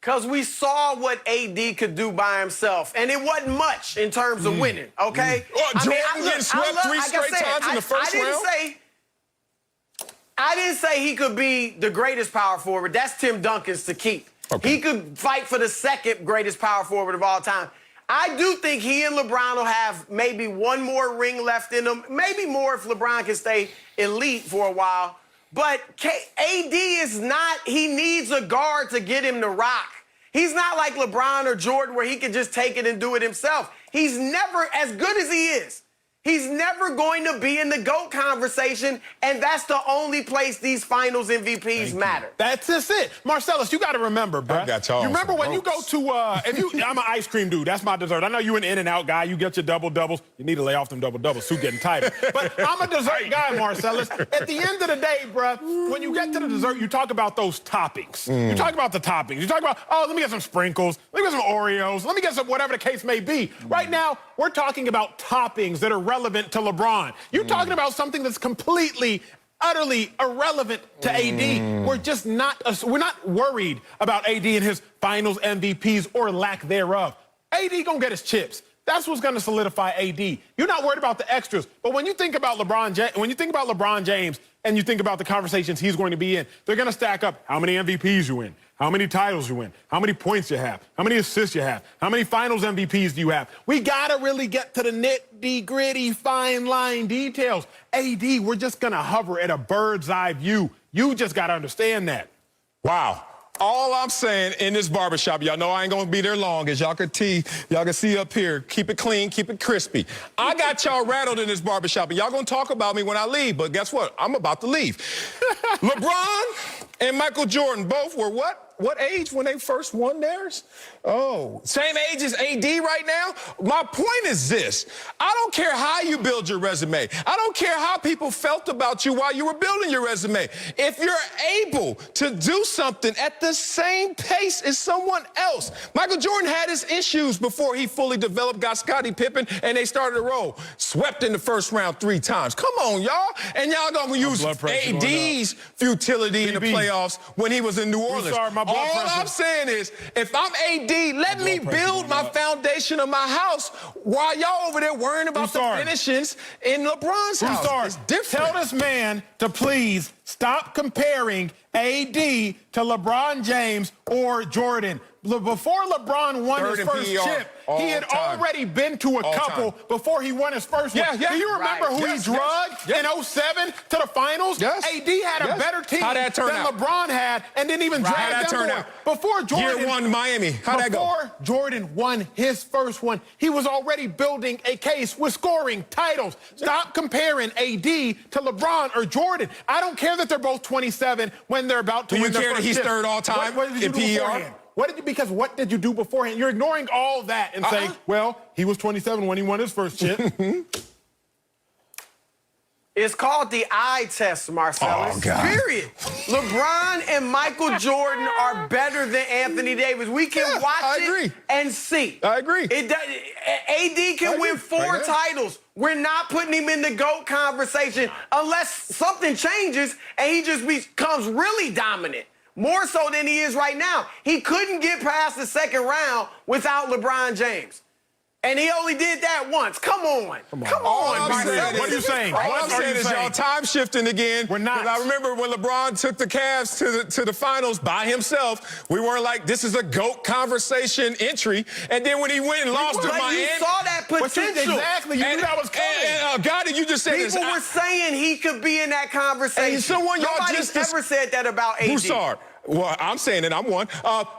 S6: Because we saw what AD could do by himself, and it wasn't much in terms of winning, okay?
S1: Jordan getting swept 3 straight times in the first round?
S6: I didn't say he could be the greatest power forward. That's Tim Duncan's to keep. Okay. He could fight for the second greatest power forward of all time. I do think he and LeBron will have maybe one more ring left in them, maybe more if LeBron can stay elite for a while. But AD is not, he needs a guard to get him to rock. He's not like LeBron or Jordan where he can just take it and do it himself. He's never, as good as he is, he's never going to be in the GOAT conversation, and that's the only place these finals MVPs matter.
S2: That's just it. Marcellus, you got to remember, bro. You remember when you go to, I'm an ice cream dude. That's my dessert. I know you an In-N-Out guy. You get your double-doubles. You need to lay off them double-doubles. Suit getting tighter. But I'm a dessert guy, Marcellus. At the end of the day, bro, when you get to the dessert, you talk about those toppings. You talk about the toppings. You talk about, oh, let me get some sprinkles. Let me get some Oreos. Let me get some whatever the case may be. Right now, we're talking about toppings that are relevant to LeBron. You're talking about something that's completely, utterly irrelevant to AD. We're just not, we're not worried about AD and his finals MVPs or lack thereof. AD gonna get his chips. That's what's gonna solidify AD. You're not worried about the extras. But when you think about LeBron James and you think about the conversations he's going to be in, they're gonna stack up how many MVPs you win, how many titles you win, how many points you have, how many assists you have, how many finals MVPs do you have. We got to really get to the nitty-gritty, fine line details. AD, we're just going to hover at a bird's eye view. You just got to understand that.
S1: Wow. All I'm saying in this barbershop, y'all know I ain't gonna be there long, as y'all can see up here. Keep it clean, keep it crispy. I got y'all rattled in this barbershop, and y'all gonna talk about me when I leave, but guess what? I'm about to leave. LeBron and Michael Jordan both were what? What age when they first won theirs? Oh, same age as AD right now? My point is this. I don't care how you build your resume. I don't care how people felt about you while you were building your resume. If you're able to do something at the same pace as someone else. Michael Jordan had his issues before he fully developed, got Scottie Pippen, and they started to roll. Swept in the first round 3 times. Come on, y'all. And y'all gonna use AD's futility in the playoffs when he was in New Orleans. All I'm saying is, if I'm AD, let me build my foundation of my house while y'all over there worrying about the finishings in LeBron's house. It's different.
S2: Tell this man to please stop comparing AD to LeBron James or Jordan. Before LeBron won his first chip, he had already been to a couple before he won his first one. Do you remember who he drugged in 07 to the finals? AD had a better team than LeBron had and didn't even drag them forward. Before Jordan,
S1: Year 1 Miami. How'd that go?
S2: Before Jordan won his first one, he was already building a case with scoring titles. Stop comparing AD to LeBron or Jordan. I don't care that they're both 27 when they're about to win their first chip.
S1: Do you care that he's third all time in PER?
S2: Because what did you do beforehand? You're ignoring all that and saying, well, he was 27 when he won his first chip.
S6: It's called the eye test, Marcellus.
S1: Oh, God.
S6: Period. LeBron and Michael Jordan are better than Anthony Davis. We can watch it and see.
S1: I agree.
S6: AD can win 4 titles. We're not putting him in the GOAT conversation unless something changes and he just becomes really dominant. More so than he is right now. He couldn't get past the second round without LeBron James. And he only did that once. Come on.
S2: What are you saying?
S1: All I'm saying is y'all time shifting again.
S2: We're not.
S1: I remember when LeBron took the Cavs to the finals by himself, we weren't like, this is a GOAT conversation entry. And then when he went and lost to Miami.
S6: You saw that potential.
S2: Exactly. You knew that was coming.
S1: And God, you just said this.
S6: People were saying he could be in that conversation.
S1: And someone y'all
S6: Nobody's ever said that about AD.
S1: Broussard. Well, I'm saying it. I'm one.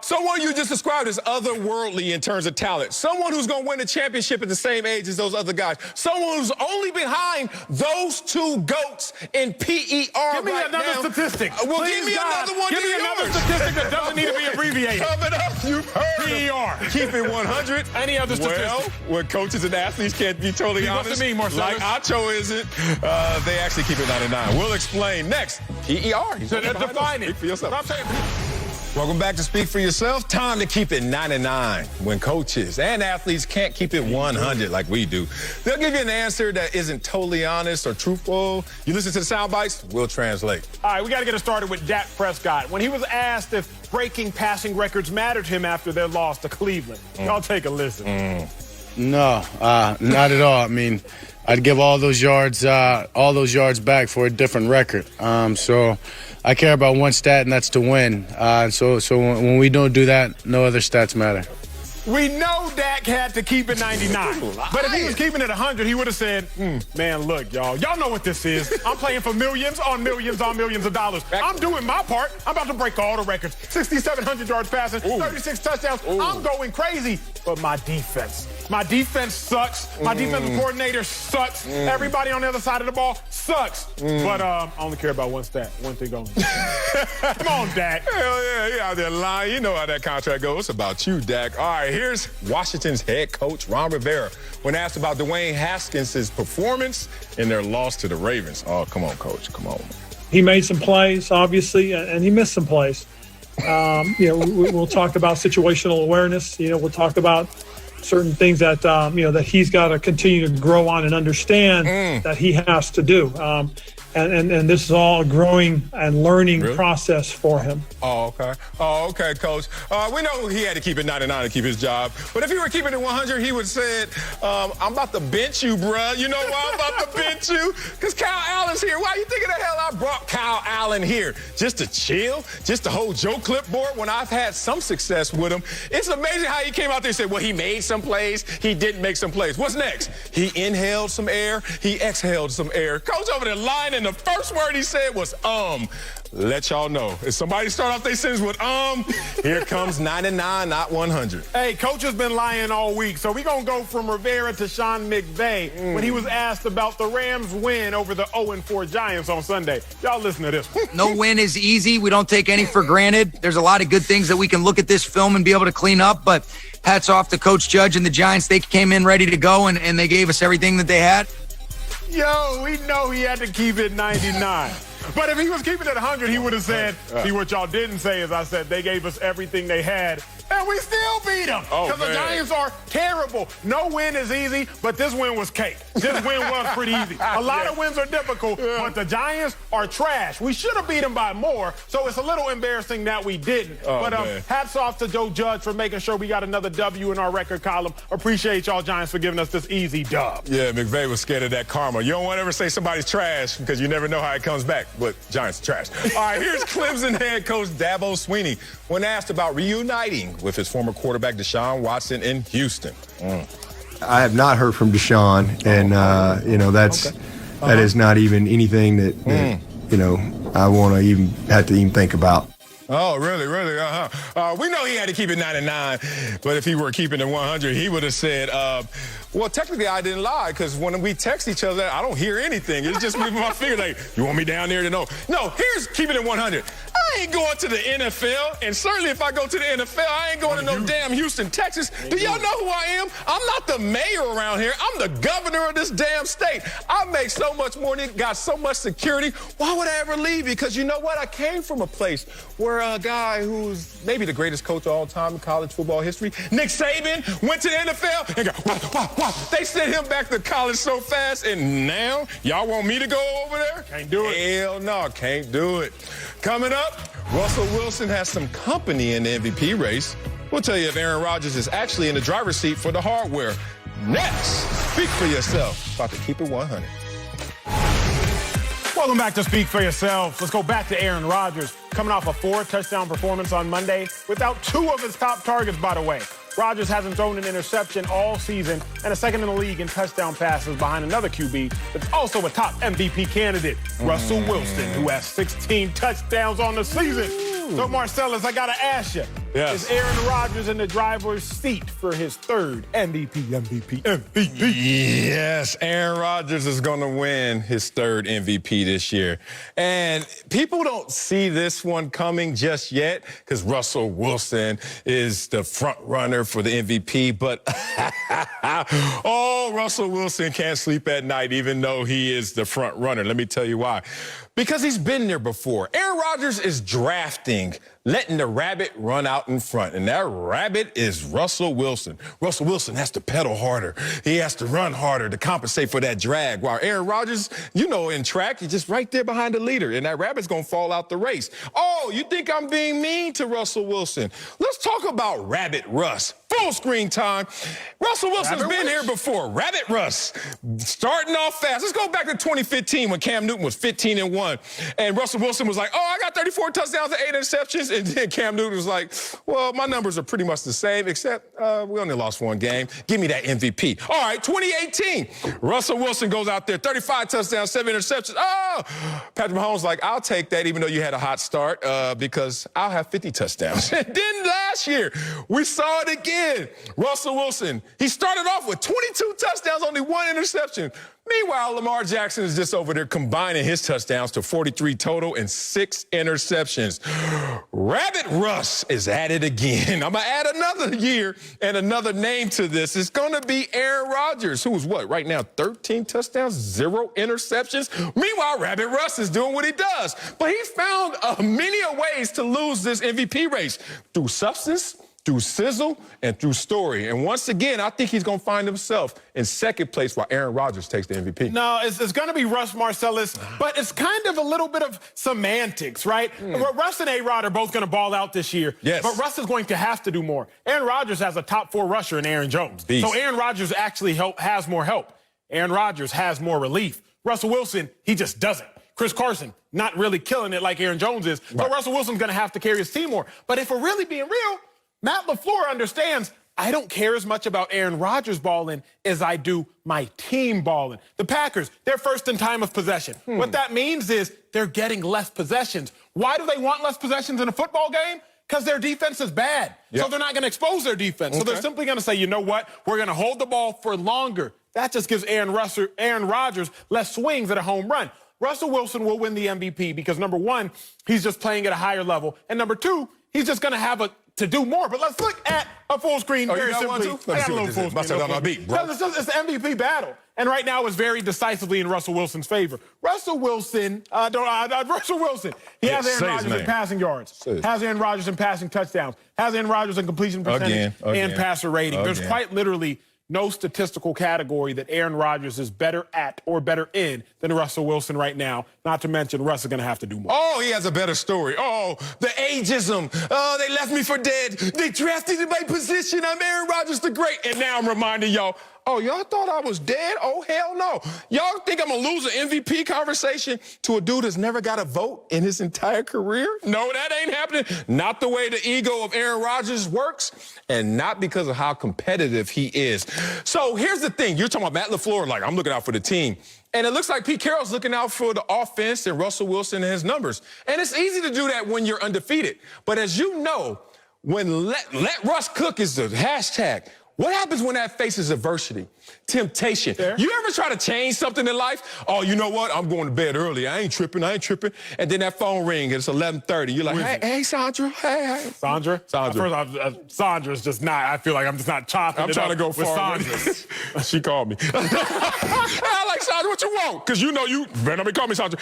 S1: Someone you just described as otherworldly in terms of talent. Someone who's going to win a championship at the same age as those other guys. Someone who's only behind those 2 GOATs in PER
S2: Give me another statistic.
S1: Well, give me another one.
S2: Give me another statistic that doesn't need to be abbreviated.
S1: Coming up, you've heard
S2: PER.
S1: Keep it 100.
S2: Any other statistic?
S1: Well, when coaches and athletes can't be totally honest,
S2: to me, Marcellus.
S1: like Acho isn't, they actually keep it 99. We'll explain next. PER.
S2: Define it.
S1: Speak for yourself.
S2: Stop saying
S1: Welcome back to Speak for Yourself. Time to keep it 99 when coaches and athletes can't keep it 100 like we do. They'll give you an answer that isn't totally honest or truthful. You listen to the sound bites, we'll translate.
S2: All right, we got to get it started with Dak Prescott. When he was asked if breaking passing records mattered to him after their loss to Cleveland. Y'all take a listen.
S7: No, not at all. I mean, I'd give all those yards back for a different record. So I care about one stat, and that's to win. So when we don't do that, no other stats matter.
S2: We know Dak had to keep it 99. But if he was keeping it 100, he would have said, man, look, y'all know what this is. I'm playing for millions on millions on millions of dollars. I'm doing my part. I'm about to break all the records. 6,700 yards passing, 36 touchdowns. I'm going crazy. But my defense sucks. My defensive coordinator sucks. Everybody on the other side of the ball sucks. But I only care about one stat, one thing only. Come on, Dak.
S1: Hell yeah, you out there lying. You know how that contract goes. It's about you, Dak. All right, here's Washington's head coach, Ron Rivera, when asked about Dwayne Haskins' performance in their loss to the Ravens. Oh, come on, coach. Come on.
S8: He made some plays, obviously, and he missed some plays. We'll talk about situational awareness. We'll talk about certain things that, that he's got to continue to grow on and understand that he has to do. And this is all a growing and learning process for him.
S1: Oh, okay. Oh, okay, Coach. We know he had to keep it 99 to keep his job. But if he were keeping it 100, he would have said, I'm about to bench you, bruh. You know why I'm about to bench you? Because Kyle Allen's here. Why you think of the hell I brought Kyle Allen here? Just to chill? Just to hold Joe clipboard when I've had some success with him? It's amazing how he came out there and said, well, he made some plays. He didn't make some plays. What's next? He inhaled some air. He exhaled some air. Coach over there lying, and the first word he said was, Let y'all know. If somebody start off their sentence with, here comes 99, not 100.
S2: Hey, Coach has been lying all week, so we're going to go from Rivera to Sean McVay when he was asked about the Rams' win over the 0-4 Giants on Sunday. Y'all listen to this.
S9: No win is easy. We don't take any for granted. There's a lot of good things that we can look at this film and be able to clean up, but hats off to Coach Judge and the Giants. They came in ready to go, and they gave us everything that they had.
S2: Yo, we know he had to keep it 99. But if he was keeping it 100, he would have said, see, what y'all didn't say is I said they gave us everything they had, and we still beat them. Because the Giants are terrible. No win is easy, but this win was cake. This win was pretty easy. A lot of wins are difficult, but the Giants are trash. We should have beat them by more, so it's a little embarrassing that we didn't. But hats off to Joe Judge for making sure we got another W in our record column. Appreciate y'all, Giants, for giving us this easy dub.
S1: Yeah, McVay was scared of that karma. You don't want to ever say somebody's trash because you never know how it comes back. But Giants trash. All right, here's Clemson head coach Dabo Swinney when asked about reuniting with his former quarterback Deshaun Watson in Houston.
S10: I have not heard from Deshaun, and that is not even anything that I want to even have to even think about.
S1: Oh, really? We know he had to keep it 99, but if he were keeping it 100, he would have said, well, technically, I didn't lie, because when we text each other, I don't hear anything. It's just moving my finger like, you want me down there to know? No, here's keeping it 100. I ain't going to the NFL, and certainly if I go to the NFL, I ain't going to no damn Houston, Texas. Do y'all know who I am? I'm not the mayor around here. I'm the governor of this damn state. I make so much money, got so much security. Why would I ever leave? Because you know what? I came from a place where a guy who's maybe the greatest coach of all time in college football history, Nick Saban, went to the NFL and got, they sent him back to college so fast, and now y'all want me to go over there?
S2: Can't do it.
S1: Hell no, can't do it. Coming up, Russell Wilson has some company in the MVP race. We'll tell you if Aaron Rodgers is actually in the driver's seat for the hardware. Next, speak for yourself. About to keep it 100.
S2: Welcome back to Speak for Yourself. Let's go back to Aaron Rodgers, coming off a 4-touchdown performance on Monday without 2 of his top targets, by the way. Rodgers hasn't thrown an interception all season and a second in the league in touchdown passes behind another QB that's also a top MVP candidate, Russell Wilson, who has 16 touchdowns on the season. So, Marcellus, I got to ask you, is Aaron Rodgers in the driver's seat for his 3rd MVP?
S1: Yes, Aaron Rodgers is going to win his 3rd MVP this year. And people don't see this one coming just yet because Russell Wilson is the front runner for the MVP. But, Russell Wilson can't sleep at night even though he is the front runner. Let me tell you why. Because he's been there before. Aaron Rodgers is drafting, letting the rabbit run out in front. And that rabbit is Russell Wilson. Russell Wilson has to pedal harder. He has to run harder to compensate for that drag. While Aaron Rodgers, in track, he's just right there behind the leader. And that rabbit's going to fall out the race. Oh, you think I'm being mean to Russell Wilson? Let's talk about Rabbit Russ. Full screen time. Russell Wilson's been here before. Rabbit Russ. Starting off fast. Let's go back to 2015 when Cam Newton was 15-1. And Russell Wilson was like, I got 34 touchdowns and 8 interceptions. And then Cam Newton was like, well, my numbers are pretty much the same, except we only lost 1 game. Give me that MVP. All right, 2018. Russell Wilson goes out there, 35 touchdowns, 7 interceptions. Patrick Mahomes like, I'll take that even though you had a hot start because I'll have 50 touchdowns. And then last year, we saw it again. Russell Wilson, he started off with 22 touchdowns, only 1 interception. Meanwhile, Lamar Jackson is just over there combining his touchdowns to 43 total and 6 interceptions. Rabbit Russ is at it again. I'm going to add another year and another name to this. It's going to be Aaron Rodgers, who's right now, 13 touchdowns, 0 interceptions. Meanwhile, Rabbit Russ is doing what he does. But he's found many ways to lose this MVP race through substance, through sizzle and through story. And once again, I think he's going to find himself in second place while Aaron Rodgers takes the MVP.
S2: No, it's going to be Russ Marcellus, but it's kind of a little bit of semantics, right? Russ and A-Rod are both going to ball out this year,
S1: yes,
S2: but Russ is going to have to do more. Aaron Rodgers has a top 4 rusher in Aaron Jones.
S1: Beast.
S2: So Aaron Rodgers actually has more help. Aaron Rodgers has more relief. Russell Wilson, he just doesn't. Chris Carson, not really killing it like Aaron Jones is. Right. So Russell Wilson's going to have to carry his team more. But if we're really being real, Matt LaFleur understands I don't care as much about Aaron Rodgers balling as I do my team balling. The Packers, they're first in time of possession. What that means is they're getting less possessions. Why do they want less possessions in a football game? Because their defense is bad.
S1: Yep.
S2: So they're not going to expose their defense. So they're simply going to say, you know what? We're going to hold the ball for longer. That just gives Aaron Rodgers less swings at a home run. Russell Wilson will win the MVP because, number one, he's just playing at a higher level. And number two, he's just going to have to do more. But let's look at a full screen very simply. I got a little full screen. It's the MVP battle. And right now it's very decisively in Russell Wilson's favor. Russell Wilson, he has Aaron Rodgers in passing yards, has Aaron Rodgers in passing touchdowns, has Aaron Rodgers in completion percentage and passer rating. There's quite literally no statistical category that Aaron Rodgers is better at or better in than Russell Wilson right now. Not to mention, Russ is going to have to do more.
S1: Oh, he has a better story. Oh, the ageism. Oh, they left me for dead. They drafted in my position. I'm Aaron Rodgers the Great. And now I'm reminding y'all, oh, y'all thought I was dead? Oh, hell no. Y'all think I'm going to lose an MVP conversation to a dude that's never got a vote in his entire career? No, that ain't happening. Not the way the ego of Aaron Rodgers works, and not because of how competitive he is. So here's the thing. You're talking about Matt LaFleur, like, I'm looking out for the team. And it looks like Pete Carroll's looking out for the offense and Russell Wilson and his numbers. And it's easy to do that when you're undefeated. But as you know, when let Russ cook is the hashtag. What happens when that faces adversity, temptation? You ever try to change something in life? Oh, you know what? I'm going to bed early. I ain't tripping. And then that phone ring, and it's 11:30. You're like, hey, Sandra. Hey.
S2: Sandra?
S1: First
S2: off, Sandra's just not, I feel like I'm just not chopping
S1: I'm trying to go far
S2: with Sandra.
S1: She called me. I like, Sandra, what you want? Because you know you better not be calling me Sandra.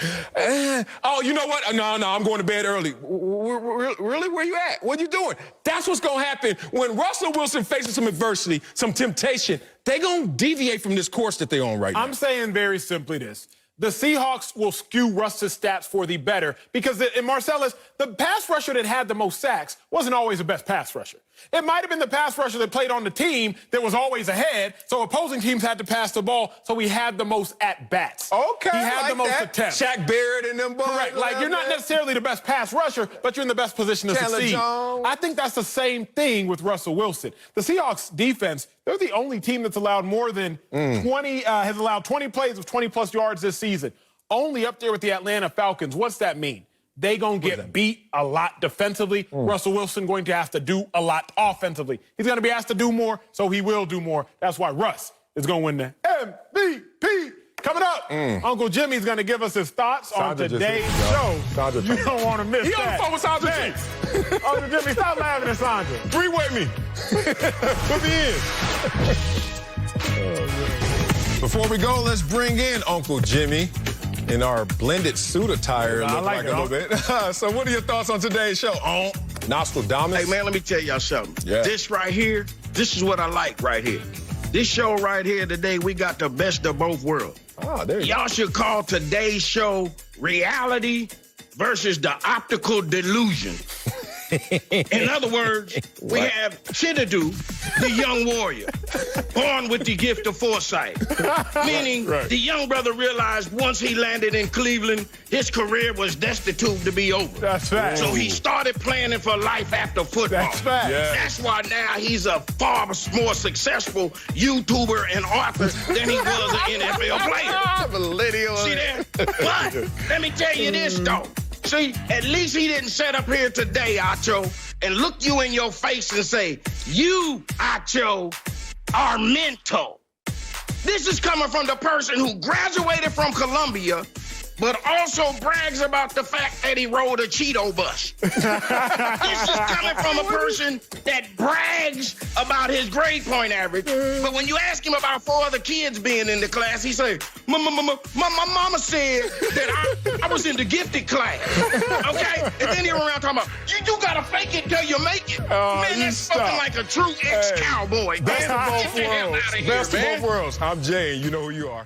S1: Oh, you know what? No, I'm going to bed early. Really? Where you at? What you doing? That's what's going to happen when Russell Wilson faces some adversity, some temptation. They're going to deviate from this course that they're on right now.
S2: I'm saying very simply this. The Seahawks will skew Russ's stats for the better because in Marcellus, the pass rusher that had the most sacks wasn't always the best pass rusher. It might have been the pass rusher that played on the team that was always ahead, so opposing teams had to pass the ball, so he had the most at-bats.
S1: Okay,
S2: he had the most attempts.
S1: Shaq Barrett and them boys.
S2: Correct. Like, you're not necessarily the best pass rusher, but you're in the best position to succeed. I think that's the same thing with Russell Wilson. The Seahawks defense, they're the only team that's allowed more than 20 plays of 20-plus yards this season. Only up there with the Atlanta Falcons. What's that mean? They gonna get beat a lot defensively. Russell Wilson going to have to do a lot offensively. He's gonna be asked to do more, so he will do more. That's why Russ is gonna win the MVP. Coming up, Uncle Jimmy's gonna give us his thoughts on today's show. You don't want to miss that.
S1: He on the phone with Sandra.
S2: Uncle Jimmy, stop laughing at Sandra.
S1: Three-way me. Put me in. Before we go, let's bring in Uncle Jimmy in our blended suit attire.
S2: I like it
S1: a little bit. So what are your thoughts on today's show? Nostradamus?
S11: Hey, man, let me tell y'all something.
S1: Yeah.
S11: This right here, this is what I like right here. This show right here today, we got the best of both worlds.
S1: Oh, there you go.
S11: Y'all should call today's show reality versus the optical delusion. In other words, we have Chidadu, the young warrior, born with the gift of foresight. Meaning, the young brother realized once he landed in Cleveland, his career was destitute to be over.
S2: That's fact.
S11: So he started planning for life after football.
S2: That's fact.
S1: Yeah.
S11: That's why now he's a far more successful YouTuber and author than he was an NFL player.
S1: Millennial.
S11: See that? But let me tell you this, though. See, at least he didn't sit up here today, Acho, and look you in your face and say, you, Acho, are mental. This is coming from the person who graduated from Columbia, but also brags about the fact that he rode a Cheeto bus. This is coming from a person that brags about his grade point average, but when you ask him about 4 other kids being in the class, he say, my mama said that I was in the gifted class, okay? And then he around talking about, you gotta fake it till you make it. Man, that's spoken like a true ex-cowboy.
S1: Best of both
S11: Get the hell
S1: worlds.
S11: outta here,
S1: Best of
S11: man.
S1: both worlds. I'm Jay, and you know who you are.